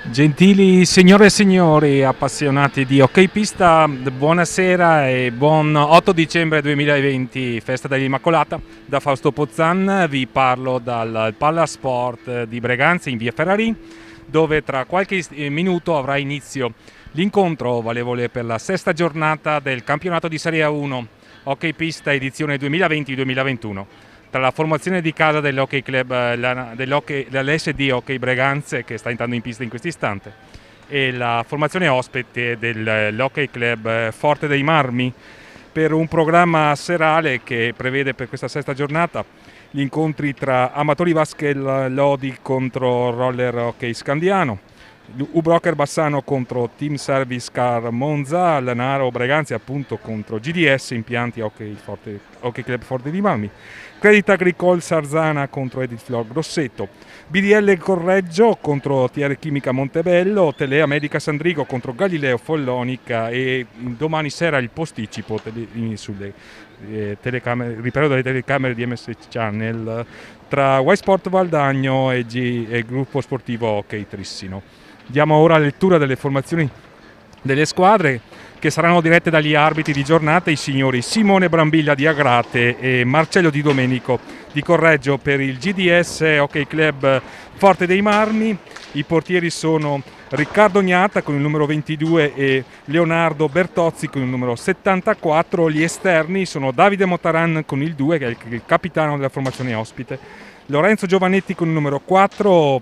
Gentili signore e signori appassionati di hockey pista, buonasera e buon 8 dicembre 2020, festa dell'Immacolata. Da Fausto Pozzan vi parlo dal Pallasport di Breganze in via Ferrari, dove tra qualche minuto avrà inizio l'incontro valevole per la sesta giornata del campionato di Serie A1 hockey pista edizione 2020-2021. Tra la formazione di casa dell'Hockey Club, dell'SD Hockey Breganze, che sta entrando in pista in questo istante, e la formazione ospite dell'Hockey Club Forte dei Marmi, per un programma serale che prevede per questa sesta giornata gli incontri tra Amatori Vasquel Lodi contro Roller Hockey Scandiano, U-Broker Bassano contro Team Service Car Monza, Lanaro Breganze appunto contro GDS Impianti Hockey Club Forte di Marmi, Credit Agricole Sarzana contro Edith Flor Grosseto, BDL Correggio contro TR Chimica Montebello, Telea Medica Sandrigo contro Galileo Follonica e domani sera il posticipo sulle telecamere, ripeto, dalle telecamere di MS Channel tra Y Sport Valdagno e Gruppo Sportivo Hockey Trissino. Diamo ora lettura delle formazioni delle squadre che saranno dirette dagli arbitri di giornata, i signori Simone Brambilla di Agrate e Marcello Di Domenico di Correggio per il GDS Hockey Club Forte dei Marmi. I portieri sono Riccardo Gnata con il numero 22 e Leonardo Bertozzi con il numero 74. Gli esterni sono Davide Motaran con il 2, che è il capitano della formazione ospite, Lorenzo Giovanetti con il numero 4,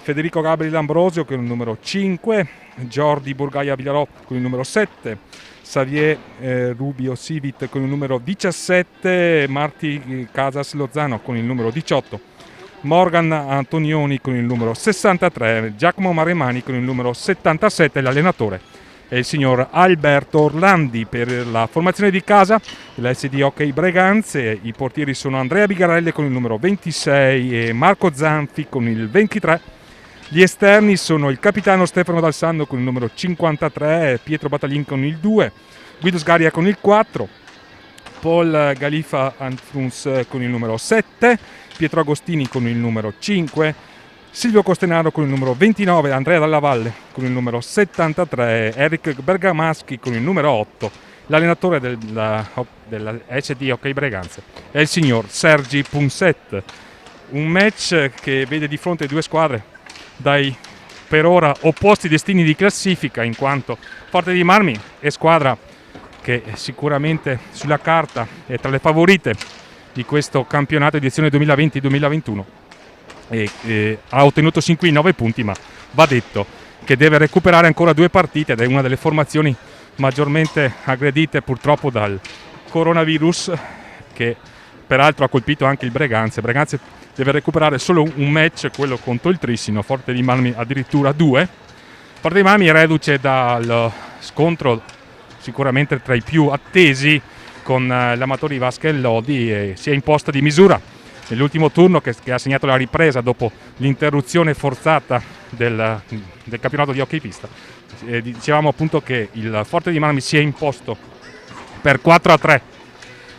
Federico Gabriel Ambrosio con il numero 5, Jordi Burgaia Villarò con il numero 7, Xavier Rubio Civit con il numero 17, Marti Casas Lozano con il numero 18, Morgan Antonioni con il numero 63, Giacomo Maremani con il numero 77, l'allenatore è il signor Alberto Orlandi. Per la formazione di casa l'SD Hockey Breganze, i portieri sono Andrea Bigarelle con il numero 26 e Marco Zanfi con il 23. Gli esterni sono il capitano Stefano Dalsando con il numero 53, Pietro Battaglin con il 2, Guido Sgaria con il 4, Paul Galifa Anfruns con il numero 7, Pietro Agostini con il numero 5, Silvio Costenaro con il numero 29, Andrea Dalla Valle con il numero 73, Eric Bergamaschi con il numero 8. L'allenatore della SD Hockey Breganze è il signor Sergi Punset. Un match che vede di fronte due squadre dai per ora opposti destini di classifica, in quanto Forte dei Marmi è squadra che sicuramente sulla carta è tra le favorite di questo campionato edizione 2020-2021 e ha ottenuto 5 in 9 punti, ma va detto che deve recuperare ancora 2 partite ed è una delle formazioni maggiormente aggredite purtroppo dal coronavirus, che peraltro ha colpito anche il Breganze. Breganze deve recuperare solo un match, quello contro il Trissino, Forte di Marmi addirittura 2. Forte di Marmi è reduce dal scontro sicuramente tra i più attesi con l'Amatori Vasquel Lodi e si è imposta di misura nell'ultimo turno che ha segnato la ripresa dopo l'interruzione forzata del campionato di hockey pista. Dicevamo appunto che il Forte di Marmi si è imposto per 4-3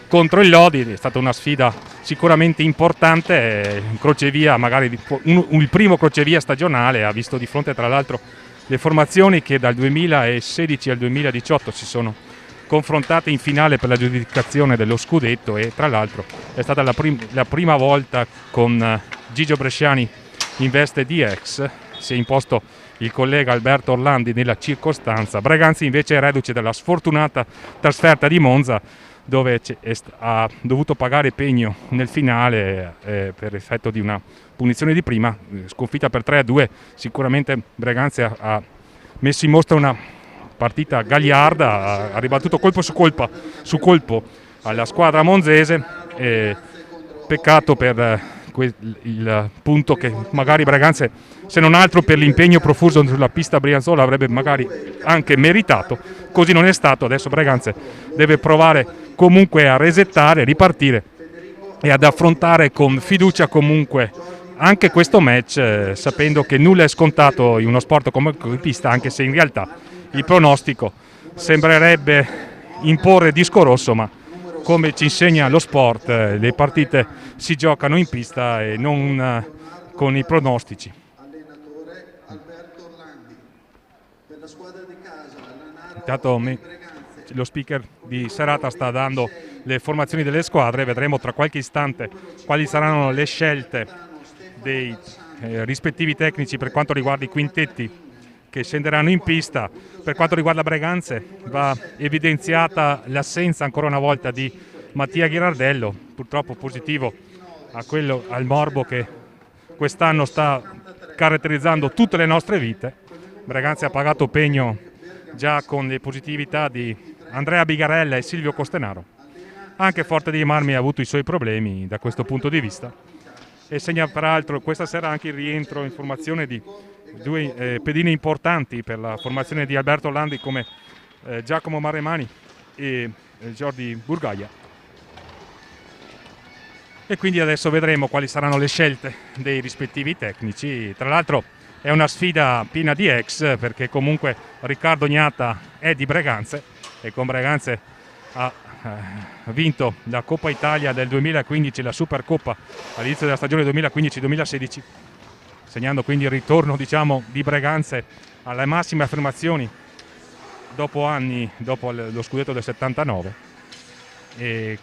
contro il Lodi, è stata una sfida sicuramente importante, un crocevia, magari il primo crocevia stagionale, ha visto di fronte tra l'altro le formazioni che dal 2016 al 2018 si sono confrontate in finale per l'aggiudicazione dello scudetto e tra l'altro è stata la prima volta con Gigio Bresciani in veste di ex, si è imposto il collega Alberto Orlandi nella circostanza. Breganze invece è reduce dalla sfortunata trasferta di Monza, dove ha dovuto pagare pegno nel finale per effetto di una punizione di prima, sconfitta per 3-2. Sicuramente Breganze ha messo in mostra una partita gagliarda, ha ribattuto colpo su colpo alla squadra monzese, peccato per il punto che magari Breganze, se non altro per l'impegno profuso sulla pista brianzola, avrebbe magari anche meritato. Così non è stato. Adesso Breganze deve provare comunque a resettare, ripartire e ad affrontare con fiducia comunque anche questo match, sapendo che nulla è scontato in uno sport come il pista, anche se in realtà il pronostico sembrerebbe imporre disco rosso, ma come ci insegna lo sport, le partite si giocano in pista e non con i pronostici. Intanto lo speaker di serata sta dando le formazioni delle squadre, vedremo tra qualche istante quali saranno le scelte dei rispettivi tecnici per quanto riguarda i quintetti che scenderanno in pista. Per quanto riguarda Breganze va evidenziata l'assenza ancora una volta di Mattia Ghirardello, purtroppo positivo al morbo che quest'anno sta caratterizzando tutte le nostre vite. Breganze ha pagato pegno già con le positività di Andrea Bigarella e Silvio Costenaro. Anche Forte dei Marmi ha avuto i suoi problemi da questo punto di vista e segna peraltro questa sera anche il rientro in formazione di due pedine importanti per la formazione di Alberto Orlandi come Giacomo Maremani e Jordi Burgaia. E quindi adesso vedremo quali saranno le scelte dei rispettivi tecnici. Tra l'altro è una sfida piena di ex, perché comunque Riccardo Gnata è di Breganze e con Breganze ha vinto la Coppa Italia del 2015, la Supercoppa all'inizio della stagione 2015-2016, segnando quindi il ritorno, diciamo, di Breganze alle massime affermazioni dopo anni, dopo lo scudetto del 79. E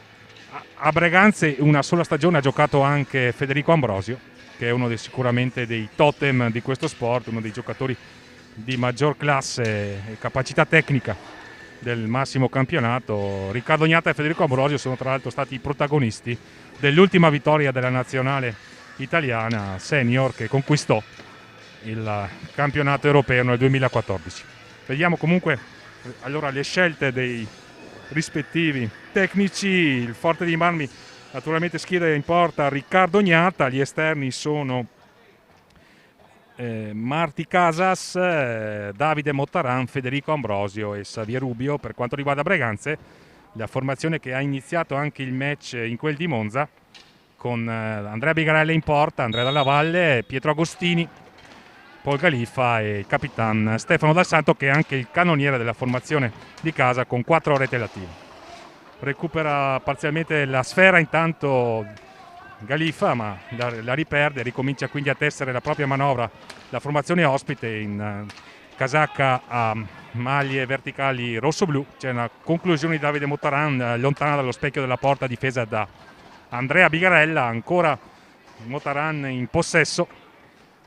a Breganze una sola stagione ha giocato anche Federico Ambrosio, che è uno sicuramente dei totem di questo sport, uno dei giocatori di maggior classe e capacità tecnica del massimo campionato. Riccardo Gnata e Federico Ambrosio sono tra l'altro stati i protagonisti dell'ultima vittoria della nazionale italiana senior, che conquistò il campionato europeo nel 2014. Vediamo comunque allora le scelte dei rispettivi tecnici. Il Forte dei Marmi naturalmente schiera in porta Riccardo Gnata, gli esterni sono Marti Casas, Davide Mottaran, Federico Ambrosio e Xavier Rubio. Per quanto riguarda Breganze, la formazione che ha iniziato anche il match in quel di Monza, con Andrea Bigarella in porta, Andrea Dalla Valle, Pietro Agostini, Paul Galiffa e il capitan Stefano Dal Santo, che è anche il cannoniere della formazione di casa con 4 reti lative. Recupera parzialmente la sfera intanto Galiffa, ma la riperde, ricomincia quindi a tessere la propria manovra la formazione ospite in casacca a maglie verticali rosso-blu. C'è una conclusione di Davide Mottaran lontana dallo specchio della porta, difesa da Andrea Bigarella. Ancora Mottaran in possesso.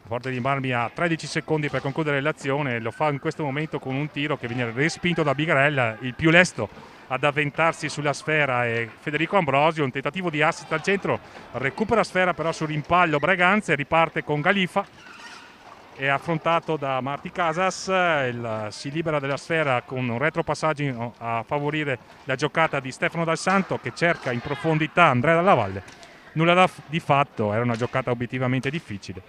Forte di Marmi ha 13 secondi per concludere l'azione, lo fa in questo momento con un tiro che viene respinto da Bigarella. Il più lesto ad avventarsi sulla sfera è Federico Ambrosio, un tentativo di assist al centro, recupera sfera però sul rimpallo Breganze, riparte con Galiffa, è affrontato da Marti Casas, si libera della sfera con un retropassaggio a favorire la giocata di Stefano Dal Santo, che cerca in profondità Andrea Dalla Valle. Nulla di fatto, era una giocata obiettivamente difficile,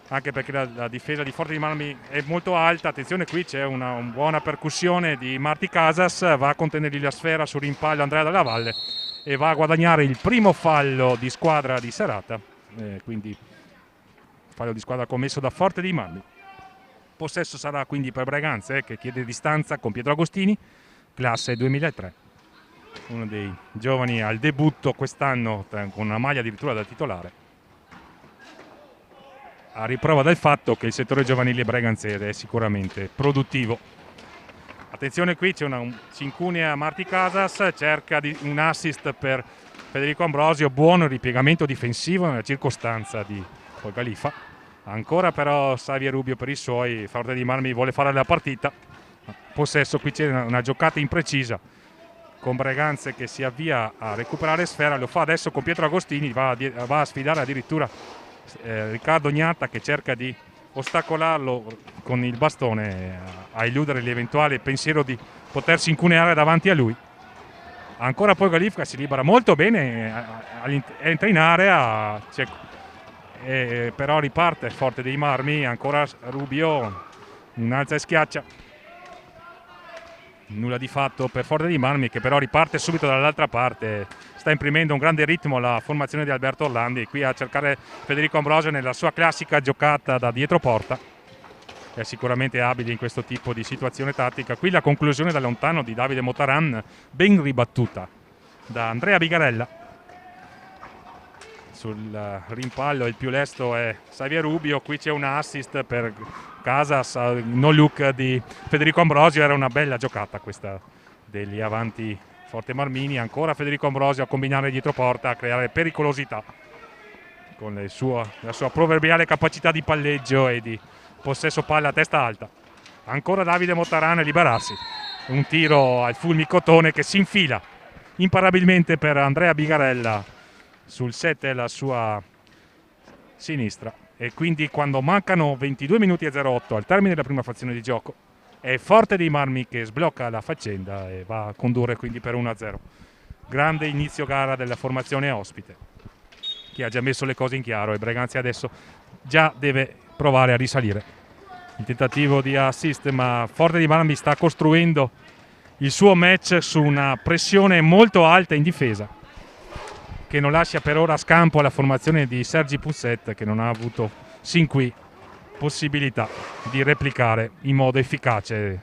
anche perché la difesa di Forte di Marmi è molto alta. Attenzione, qui c'è una buona percussione di Marti Casas, va a contenergli la sfera sul rimpallo Andrea Dalla Valle e va a guadagnare il primo fallo di squadra di serata, quindi fallo di squadra commesso da Forte di Marmi. Possesso sarà quindi per Breganze, che chiede distanza con Pietro Agostini, classe 2003, uno dei giovani al debutto quest'anno con una maglia addirittura da titolare, a riprova del fatto che il settore giovanile breganzese è sicuramente produttivo. Attenzione, qui c'è si incunea Marti Casas, cerca un assist per Federico Ambrosio, buono ripiegamento difensivo nella circostanza di Paul Galiffa. Ancora però Xavier Rubio per i suoi. Forte di Marmi vuole fare la partita. Possesso, qui c'è una giocata imprecisa con Breganze che si avvia a recuperare sfera, lo fa adesso con Pietro Agostini, va a sfidare addirittura Riccardo Gnata, che cerca di ostacolarlo con il bastone a eludere l'eventuale pensiero di potersi incuneare davanti a lui. Ancora poi Galiffa si libera molto bene, entra in area, però riparte Forte dei Marmi. Ancora Rubio, un'alza e schiaccia, nulla di fatto per Forte dei Marmi, che però riparte subito dall'altra parte. Sta imprimendo un grande ritmo la formazione di Alberto Orlandi, qui a cercare Federico Ambrosio nella sua classica giocata da dietro porta. È sicuramente abile in questo tipo di situazione tattica. Qui la conclusione da lontano di Davide Mottaran, ben ribattuta da Andrea Bigarella sul rimpallo il più lesto è Xavier Rubio. Qui c'è un assist per Casas, no look di Federico Ambrosio. Era una bella giocata questa degli avanti Forte Marmini. Ancora Federico Ambrosio a combinare dietro porta, a creare pericolosità con la sua proverbiale capacità di palleggio e di possesso palla a testa alta. Ancora Davide Mottaran a liberarsi, un tiro al fulmicotone che si infila imparabilmente per Andrea Bigarella sul 7 alla sua sinistra. E quindi quando mancano 22 minuti e 08 al termine della prima frazione di gioco è Forte dei Marmi che sblocca la faccenda e va a condurre quindi per 1-0. Grande inizio gara della formazione ospite, che ha già messo le cose in chiaro, e Breganzi adesso già deve provare a risalire. Il tentativo di assist, ma Forte dei Marmi sta costruendo il suo match su una pressione molto alta in difesa, che non lascia per ora scampo alla formazione di Sergi Pusset, che non ha avuto sin qui possibilità di replicare in modo efficace.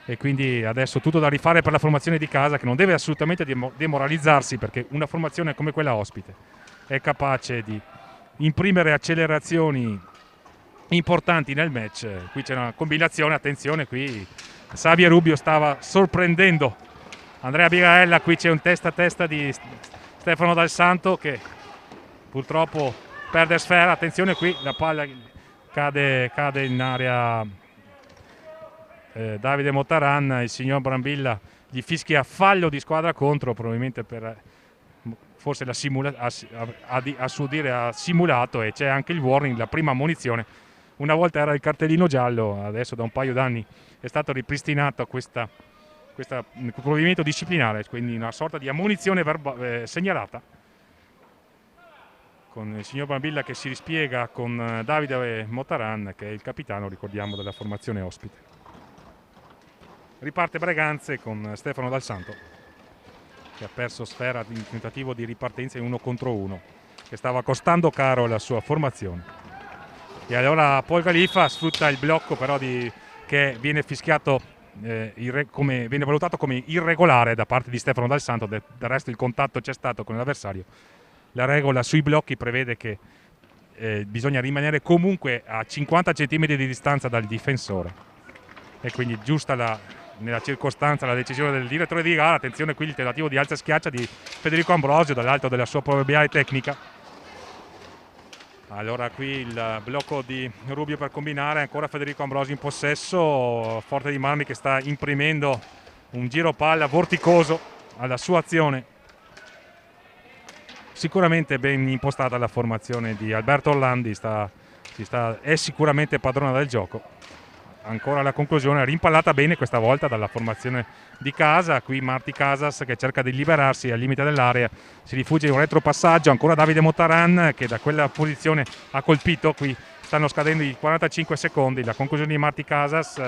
E quindi adesso tutto da rifare per la formazione di casa, che non deve assolutamente demoralizzarsi, perché una formazione come quella ospite è capace di imprimere accelerazioni importanti nel match. Qui c'è una combinazione, attenzione, qui Xavier Rubio stava sorprendendo Andrea Bigarella. Qui c'è un testa a testa di Stefano Dal Santo che purtroppo perde sfera. Attenzione, qui la palla cade in area Davide Mottaran. Il signor Brambilla gli fischia fallo di squadra contro, probabilmente per forse a suo dire ha simulato, e c'è anche il warning, la prima ammonizione. Una volta era il cartellino giallo, adesso da un paio d'anni è stato ripristinato questo provvedimento disciplinare, quindi una sorta di ammonizione segnalata, con il signor Brambilla che si rispiega con Davide Mottaran, che è il capitano, ricordiamo, della formazione ospite. Riparte Breganze con Stefano Dal Santo, che ha perso sfera in tentativo di ripartenza in 1 contro 1, che stava costando caro la sua formazione. E allora Paul Khalifa sfrutta il blocco però che viene fischiato, viene valutato come irregolare da parte di Stefano Dal Santo. Del resto il contatto c'è stato con l'avversario. La regola sui blocchi prevede che bisogna rimanere comunque a 50 cm di distanza dal difensore, e quindi giusta nella circostanza la decisione del direttore di gara. Attenzione qui il tentativo di alza e schiaccia di Federico Ambrosio dall'alto della sua proverbiale tecnica. Allora qui il blocco di Rubio per combinare, ancora Federico Ambrosio in possesso. Forte dei Marmi che sta imprimendo un giro palla vorticoso alla sua azione. Sicuramente ben impostata la formazione di Alberto Orlandi, è sicuramente padrona del gioco. Ancora la conclusione, rimpallata bene questa volta dalla formazione di casa. Qui Marti Casas che cerca di liberarsi al limite dell'area, si rifugia in un retropassaggio. Ancora Davide Mottaran che da quella posizione ha colpito. Qui stanno scadendo i 45 secondi, la conclusione di Marti Casas,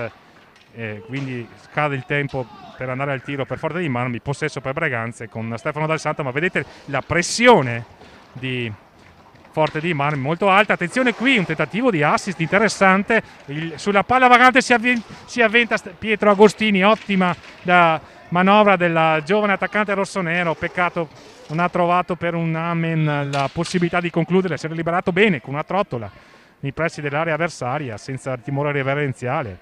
quindi scade il tempo per andare al tiro per Forte dei Marmi. Possesso per Breganze con Stefano Dal Santo, ma vedete la pressione di Forte dei Marmi molto alta. Attenzione qui, un tentativo di assist interessante. Sulla palla vagante si avventa Pietro Agostini. Ottima la manovra della giovane attaccante rossonero. Peccato non ha trovato per un amen la possibilità di concludere. Si era liberato bene con una trottola nei pressi dell'area avversaria senza timore reverenziale.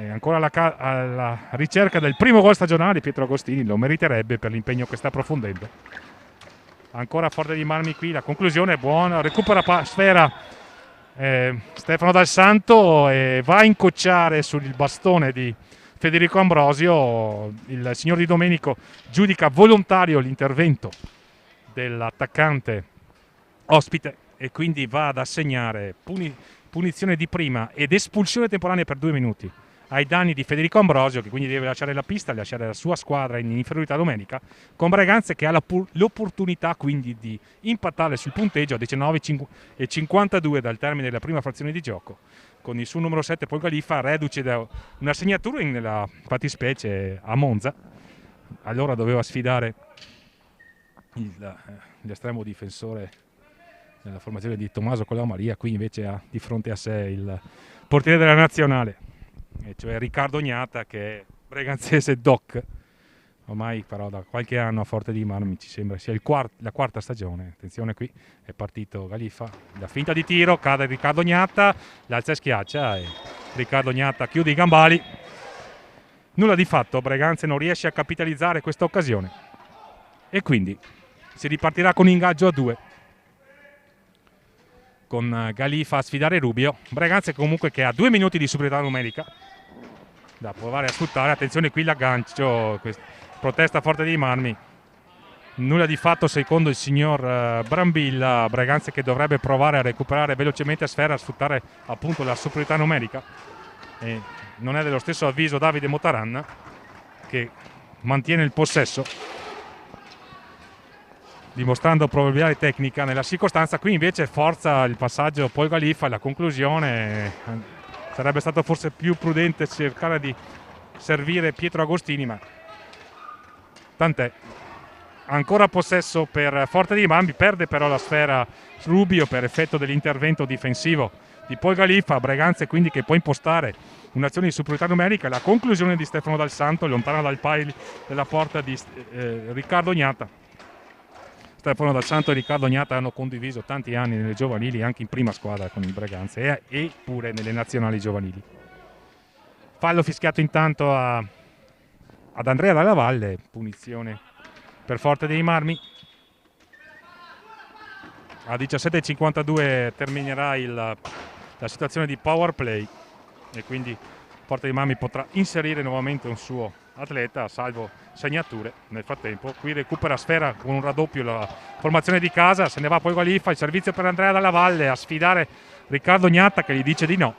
Ancora alla ricerca del primo gol stagionale. Pietro Agostini lo meriterebbe per l'impegno che sta approfondendo. Ancora Forte dei Marmi qui, la conclusione è buona, recupera sfera Stefano Dal Santo e va a incocciare sul bastone di Federico Ambrosio. Il signor Di Domenico giudica volontario l'intervento dell'attaccante ospite e quindi va ad assegnare punizione di prima ed espulsione temporanea per 2 minuti ai danni di Federico Ambrosio, che quindi deve lasciare la pista, lasciare la sua squadra in inferiorità numerica, con Breganze che ha l'opportunità quindi di impattare sul punteggio a 19,52 dal termine della prima frazione di gioco, con il suo numero 7 Paul Khalifa reduce da una segnatura nella fattispecie a Monza. Allora doveva sfidare l'estremo difensore nella formazione di Tommaso Colaumaria, qui invece ha di fronte a sé il portiere della nazionale, e cioè Riccardo Gnata, che è breganzese doc, ormai però da qualche anno a Forte dei Marmi ci sembra sia la quarta stagione. Attenzione, qui è partito Galifa, la finta di tiro, cade Riccardo Gnatta, l'alza e schiaccia e Riccardo Gnatta chiude i gambali. Nulla di fatto, Breganze non riesce a capitalizzare questa occasione e quindi si ripartirà con ingaggio a 2 con Galifa a sfidare Rubio. Breganze comunque che ha 2 minuti di superiorità numerica da provare a sfruttare. Attenzione qui l'aggancio, protesta Forte dei Marmi, nulla di fatto secondo il signor Brambilla. Breganze che dovrebbe provare a recuperare velocemente a sfera, a sfruttare appunto la superiorità numerica, e non è dello stesso avviso Davide Motaran, che mantiene il possesso dimostrando probabilità tecnica nella circostanza. Qui invece forza il passaggio poi Galifa e la conclusione. Sarebbe stato forse più prudente cercare di servire Pietro Agostini, ma tant'è. Ancora possesso per Forte dei Marmi, perde però la sfera Rubio per effetto dell'intervento difensivo di Poi Galifa. Breganze quindi che può impostare un'azione di superiorità numerica. La conclusione di Stefano Dal Santo, lontana dal pile della porta di Riccardo Gnatta. Stefano Dal Santo e Riccardo Gnatta hanno condiviso tanti anni nelle giovanili, anche in prima squadra con il Breganze e pure nelle nazionali giovanili. Fallo fischiato intanto ad Andrea Dalla Valle, punizione per Forte dei Marmi. A 17:52 terminerà la situazione di power play e quindi Forte dei Marmi potrà inserire nuovamente un suo atleta, salvo segnature. Nel frattempo qui recupera sfera con un raddoppio la formazione di casa, se ne va poi Galifa, il servizio per Andrea Dalla Valle a sfidare Riccardo Gnatta che gli dice di no.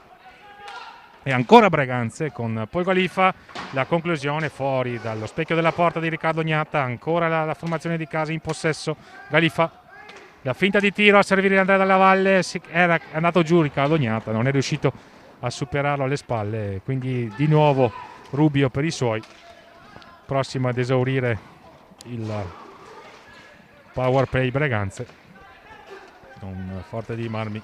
E ancora Breganze con poi Galifa, la conclusione fuori dallo specchio della porta di Riccardo Gnatta. Ancora la formazione di casa in possesso. Galifa, la finta di tiro a servire Andrea Dalla Valle, era andato giù Riccardo Gnatta, non è riuscito a superarlo alle spalle, quindi di nuovo Rubio per i suoi, prossimo ad esaurire il power play Breganze con Forte dei Marmi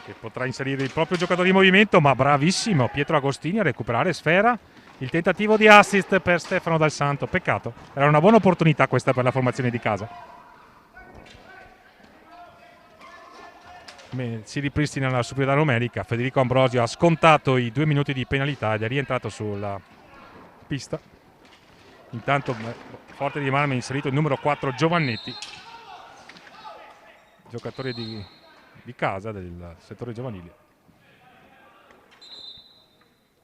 che potrà inserire il proprio giocatore di movimento, ma bravissimo Pietro Agostini a recuperare sfera. Il tentativo di assist per Stefano Dal Santo, peccato, era una buona opportunità questa per la formazione di casa. Si ripristina la superiorità numerica. Federico Ambrosio ha scontato i 2 minuti di penalità ed è rientrato sulla pista. Intanto Forte dei Marmi ha inserito il numero 4 Giovannetti, giocatore di casa del settore giovanile,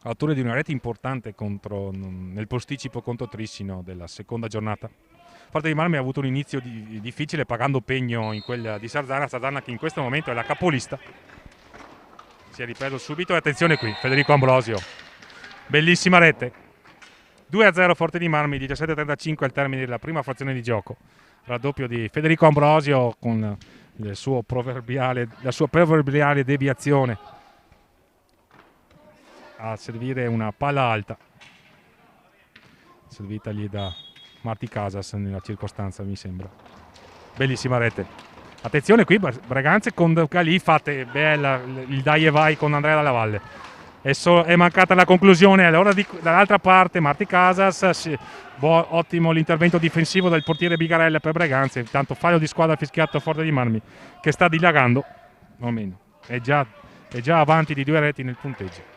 autore di una rete importante nel posticipo contro Trissino della seconda giornata. Forte dei Marmi ha avuto un inizio difficile pagando pegno in quella di Sarzana che in questo momento è la capolista. Si è ripreso subito e attenzione qui Federico Ambrosio, bellissima rete. 2-0 Forte dei Marmi, 17:35 al termine della prima frazione di gioco. Raddoppio di Federico Ambrosio con la sua proverbiale deviazione a servire una palla alta servitagli da Marti Casas nella circostanza, mi sembra. Bellissima rete. Attenzione qui Breganze con Galifa, bella il dai e vai con Andrea Dalla Valle. È mancata la conclusione. Allora dall'altra parte Marti Casas, ottimo l'intervento difensivo del portiere Bigarella per Breganze. Intanto fallo di squadra fischiato a Forte dei Marmi che sta dilagando, o meno, è già avanti di 2 reti nel punteggio.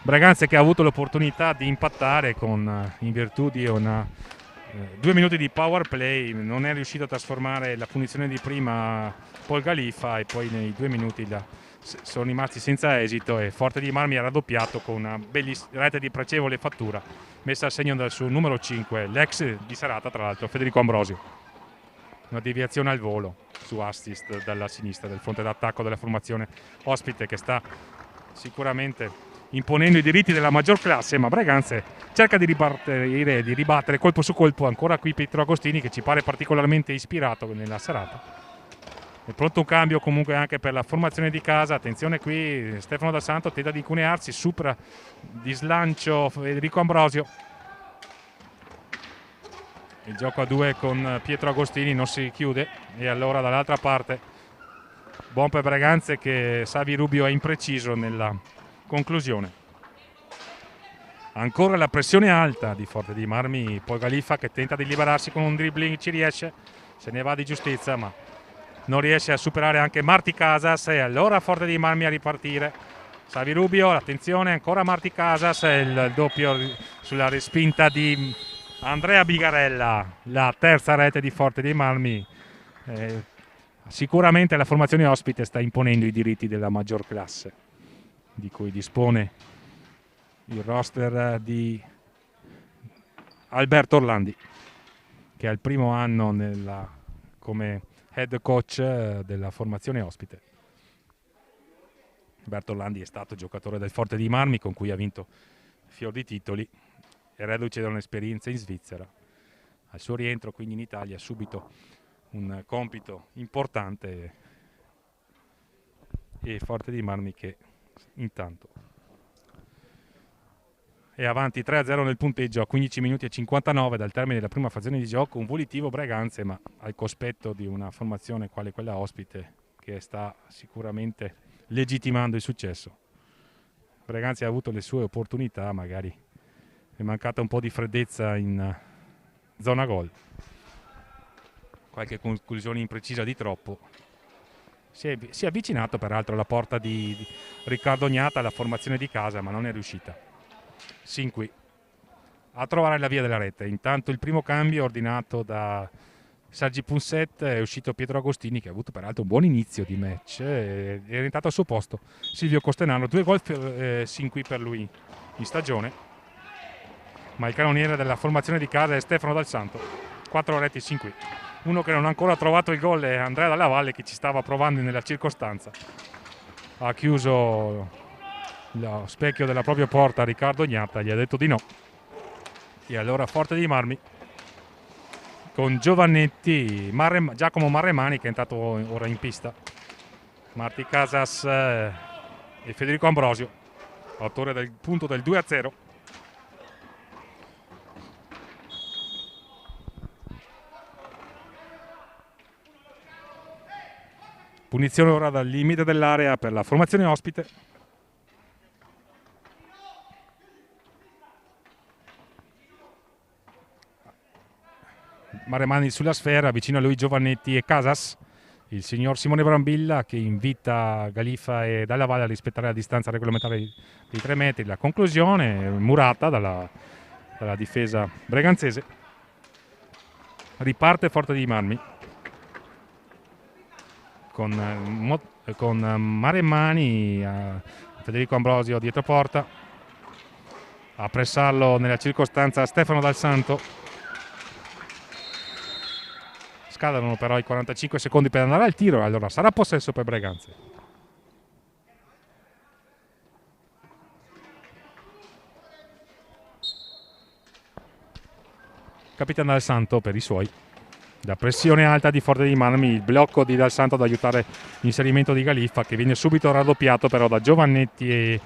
Breganze che ha avuto l'opportunità di impattare in virtù di 2 minuti di power play, non è riuscito a trasformare la punizione di prima Paul Galifa e poi nei 2 minuti sono rimasti senza esito e Forte dei Marmi ha raddoppiato con una bellissima rete di pregevole fattura messa a segno dal suo numero 5, l'ex di serata tra l'altro Federico Ambrosio. Una deviazione al volo su assist dalla sinistra del fronte d'attacco della formazione ospite che sta sicuramente imponendo i diritti della maggior classe, ma Breganze cerca di ribattere colpo su colpo. Ancora qui Pietro Agostini che ci pare particolarmente ispirato nella serata. È pronto un cambio comunque anche per la formazione di casa. Attenzione qui Stefano Dal Santo tenta di incunearsi, supera di slancio Federico Ambrosio. Il gioco a 2 con Pietro Agostini non si chiude e allora dall'altra parte buon per Breganze che Savi Rubio è impreciso nella conclusione. Ancora la pressione alta di Forte dei Marmi, poi Galiffa che tenta di liberarsi con un dribbling, ci riesce, se ne va di giustizia ma non riesce a superare anche Marti Casas e allora Forte dei Marmi a ripartire. Savi Rubio, attenzione, ancora Marti Casas e il doppio sulla respinta di Andrea Bigarella, la terza rete di Forte dei Marmi. Sicuramente la formazione ospite sta imponendo i diritti della maggior classe di cui dispone il roster di Alberto Orlandi, che è il primo anno come head coach della formazione ospite. Alberto Orlandi è stato giocatore del Forte dei Marmi, con cui ha vinto fior di titoli, e reduce da un'esperienza in Svizzera. Al suo rientro quindi in Italia ha subito un compito importante e Forte dei Marmi che intanto è avanti 3-0 nel punteggio a 15 minuti e 59 dal termine della prima frazione di gioco. Un volitivo Breganze, ma al cospetto di una formazione quale quella ospite che sta sicuramente legittimando il successo. Breganze ha avuto le sue opportunità, magari è mancata un po' di freddezza in zona gol, qualche conclusione imprecisa di troppo. Si è avvicinato peraltro alla porta di Riccardo Gnata, alla formazione di casa, ma non è riuscita sin qui a trovare la via della rete. Intanto il primo cambio ordinato da Sergi Punset, è uscito Pietro Agostini, che ha avuto peraltro un buon inizio di match, è entrato al suo posto Silvio Costenaro. 2 gol sin qui per lui in stagione, ma il cannoniere della formazione di casa è Stefano Dal Santo, 4 reti sin qui. Uno che non ha ancora trovato il gol è Andrea Dalla Valle, che ci stava provando nella circostanza. Ha chiuso lo specchio della propria porta Riccardo Gnata, gli ha detto di no, e allora Forte dei Marmi con Giovannetti, Giacomo Marremani che è entrato ora in pista, Marti Casas e Federico Ambrosio, autore del punto del 2-0. Punizione ora dal limite dell'area per la formazione ospite. Marremani sulla sfera, vicino a lui Giovannetti e Casas, il signor Simone Brambilla che invita Galiffa e Dalla Valle a rispettare la distanza regolamentare di 3 metri. La conclusione murata dalla difesa breganzese. Riparte Forte dei Marmi con Marremani, Federico Ambrosio dietro porta, a pressarlo nella circostanza Stefano Dal Santo. Scadono però i 45 secondi per andare al tiro, allora sarà possesso per Breganze. Capitano Dal Santo per i suoi. La pressione alta di Forte dei Marmi, il blocco di Dal Santo ad aiutare l'inserimento di Galiffa, che viene subito raddoppiato però da Giovannetti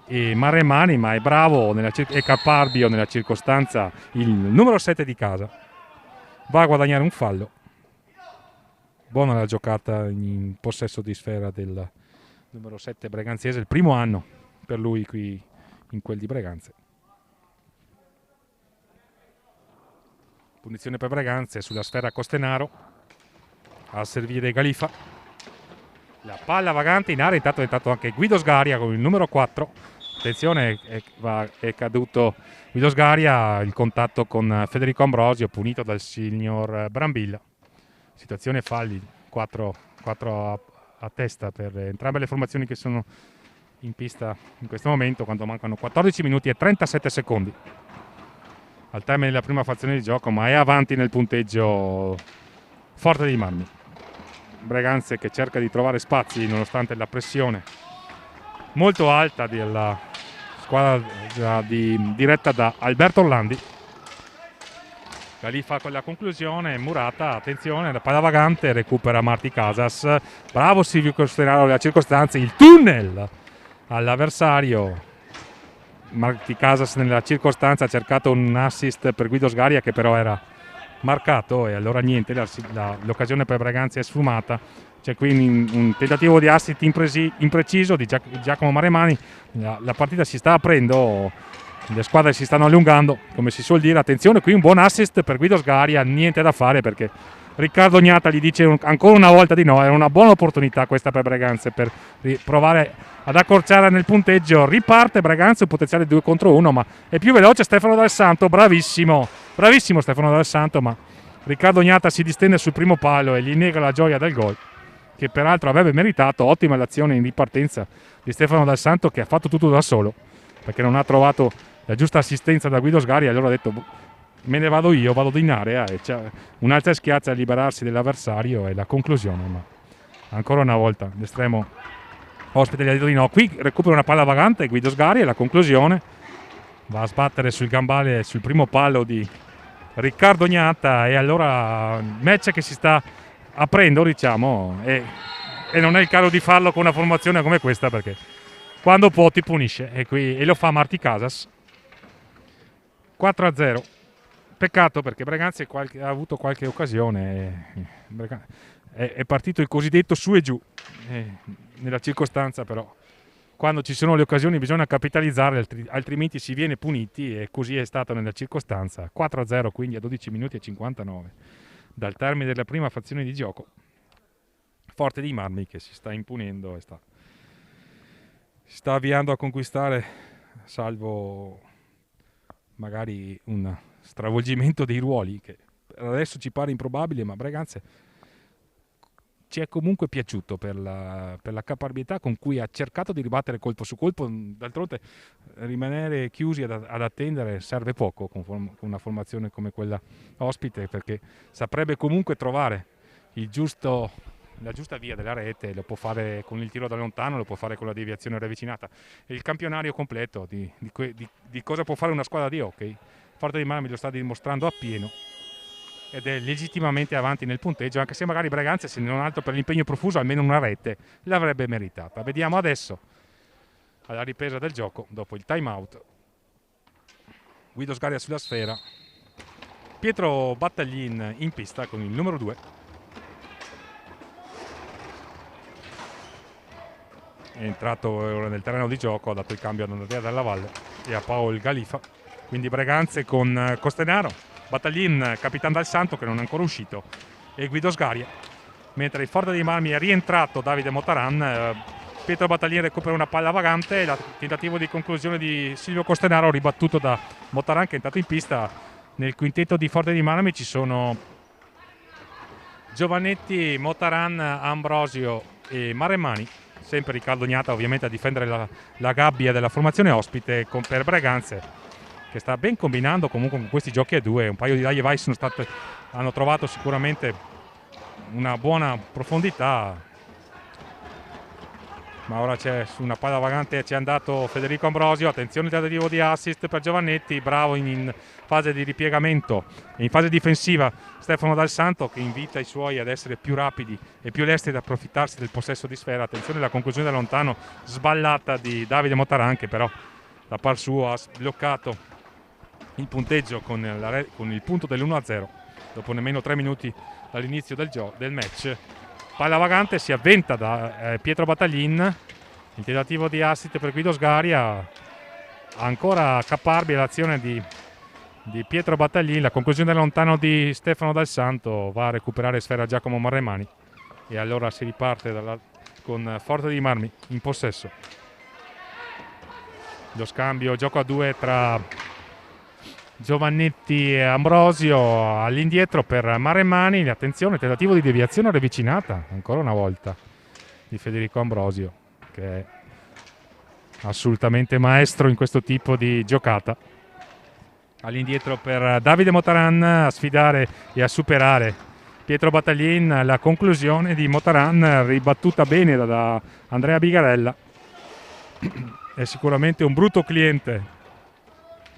e Marremani, ma è bravo e caparbio nella circostanza il numero 7 di casa. Va a guadagnare un fallo. Buona la giocata in possesso di sfera del numero 7 breganzese, il primo anno per lui qui in quel di Breganze. Punizione per Breganze sulla sfera Costenaro, a servire Galiffa. La palla vagante in area, intanto è entrato anche Guido Sgaria con il numero 4. Attenzione, è caduto Guido Sgaria, il contatto con Federico Ambrosio, punito dal signor Brambilla. Situazione falli, 4 a testa per entrambe le formazioni che sono in pista in questo momento, quando mancano 14 minuti e 37 secondi al termine della prima frazione di gioco, ma è avanti nel punteggio Forte dei Marmi. Breganze che cerca di trovare spazi nonostante la pressione molto alta della squadra diretta da Alberto Orlandi. Galiffa con la conclusione, murata, attenzione, la palla vagante, recupera Marti Casas, bravo Silvio Costenaro nella circostanza, il tunnel all'avversario. Marti Casas nella circostanza ha cercato un assist per Guido Sgaria che però era marcato, e allora niente, l'occasione per Breganze è sfumata. C'è quindi un tentativo di assist impreciso di Giacomo Marremani. La partita si sta aprendo le squadre si stanno allungando, come si suol dire. Attenzione, qui un buon assist per Guido Sgaria, niente da fare perché Riccardo Gnata gli dice ancora una volta di no. Era una buona opportunità questa per Breganze per provare ad accorciare nel punteggio. Riparte Breganze, un potenziale 2 contro 1, ma è più veloce Stefano Dal Santo, bravissimo Stefano Dal Santo, ma Riccardo Gnata si distende sul primo palo e gli nega la gioia del gol, che peraltro avrebbe meritato. Ottima l'azione in ripartenza di Stefano Dal Santo, che ha fatto tutto da solo perché non ha trovato la giusta assistenza da Guido Sgaria. Allora ha detto me ne vado io, vado in area, e c'è un'altra schiaccia a liberarsi dell'avversario e la conclusione. Ma ancora una volta l'estremo ospite gli ha detto di no. Qui recupera una palla vagante Guido Sgaria e la conclusione va a sbattere sul gambale, sul primo palo di Riccardo Gnata. E allora match che si sta aprendo, diciamo, e non è il caso di farlo con una formazione come questa, perché quando può ti punisce, e lo fa Marti Casas. 4-0. Peccato perché Breganze ha avuto qualche occasione, è partito il cosiddetto su e giù nella circostanza, però quando ci sono le occasioni bisogna capitalizzarle, altrimenti si viene puniti, e così è stato nella circostanza. 4-0 quindi a 12 minuti e 59 dal termine della prima frazione di gioco. Forte dei Marmi che si sta impunendo e si sta avviando a conquistare, salvo magari un stravolgimento dei ruoli che adesso ci pare improbabile, ma Breganze ci è comunque piaciuto per la caparbietà con cui ha cercato di ribattere colpo su colpo. D'altronde rimanere chiusi ad attendere serve poco con una formazione come quella ospite, perché saprebbe comunque trovare la giusta via della rete. Lo può fare con il tiro da lontano, lo può fare con la deviazione ravvicinata. E il campionario completo di cosa può fare una squadra di hockey, Forte dei Marmi lo sta dimostrando appieno ed è legittimamente avanti nel punteggio, anche se magari Breganze, se non altro per l'impegno profuso, almeno una rete l'avrebbe meritata. Vediamo adesso, alla ripresa del gioco, dopo il time out, Guido Sgaria sulla sfera, Pietro Battaglin in pista con il numero 2. È entrato ora nel terreno di gioco, ha dato il cambio ad Andrea Della Valle e a Paolo Galifa. Quindi Breganze con Costenaro, Battaglin, Capitan Dal Santo che non è ancora uscito, e Guido Sgaria. Mentre il Forte dei Marmi è rientrato Davide Motaran. Pietro Battaglin recupera una palla vagante, il tentativo di conclusione di Silvio Costenaro ribattuto da Motaran, che è entrato in pista. Nel quintetto di Forte dei Marmi ci sono Giovannetti, Motaran, Ambrosio e Maremmani. Sempre Riccardo Gnata ovviamente a difendere la gabbia della formazione ospite per Breganze, che sta ben combinando comunque con questi giochi a due. Un paio di Dai Vai hanno trovato sicuramente una buona profondità, ma ora c'è su una palla vagante, ci è andato Federico Ambrosio. Attenzione, tentativo di assist per Giovannetti, bravo in fase di ripiegamento e in fase difensiva Stefano Dal Santo, che invita i suoi ad essere più rapidi e più lesti ad approfittarsi del possesso di sfera. Attenzione alla conclusione da lontano sballata di Davide Motaran, che però da par suo ha sbloccato il punteggio con il punto dell'1-0 dopo nemmeno 3 minuti dall'inizio del match. Palla vagante, si avventa da Pietro Battaglin, il tentativo di assist per Guido Sgaria, ancora caparbia l'azione di Pietro Battaglin. La conclusione da lontano di Stefano Dal Santo va a recuperare sfera Giacomo Maremmani, e allora si riparte con Forte dei Marmi in possesso. Lo scambio, gioco a due tra Giovannetti e Ambrosio, all'indietro per Maremmani. Attenzione, tentativo di deviazione ravvicinata ancora una volta di Federico Ambrosio, che è assolutamente maestro in questo tipo di giocata. All'indietro per Davide Motaran a sfidare e a superare Pietro Battaglin. La conclusione di Motaran ribattuta bene da Andrea Bigarella. È sicuramente un brutto cliente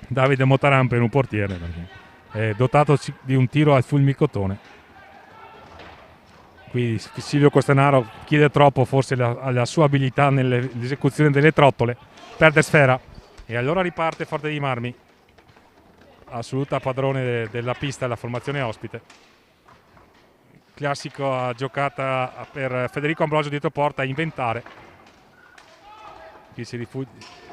Davide Motaran per un portiere, perché è dotato di un tiro al fulmicotone. Qui Silvio Costenaro chiede troppo forse la sua abilità nell'esecuzione delle trottole, perde sfera e allora riparte Forte dei Marmi, assoluta padrone della pista, la formazione ospite. Classica giocata per Federico Ambrosio dietro porta a inventare. Qui si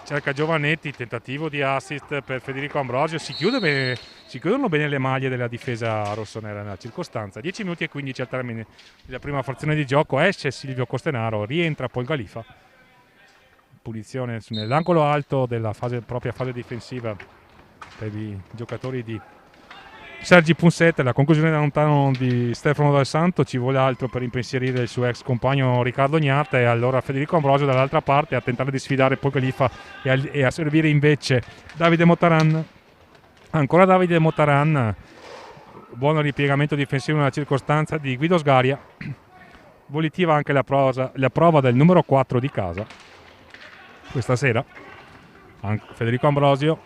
cerca Giovannetti, tentativo di assist per Federico Ambrosio, si chiudono bene le maglie della difesa rossonera nella circostanza. 10 minuti e 15 al termine della prima frazione di gioco, esce Silvio Costenaro, rientra poi Galifa, punizione nell'angolo alto della propria fase difensiva per i giocatori di Sergi Punset. La conclusione da lontano di Stefano Dal Santo, ci vuole altro per impensierire il suo ex compagno Riccardo Gnata, e allora Federico Ambrosio dall'altra parte a tentare di sfidare poi Califa e a servire invece Davide Motaran. Ancora Davide Motaran, buon ripiegamento difensivo nella circostanza di Guido Sgaria. Volitiva anche la prova del numero 4 di casa questa sera, Federico Ambrosio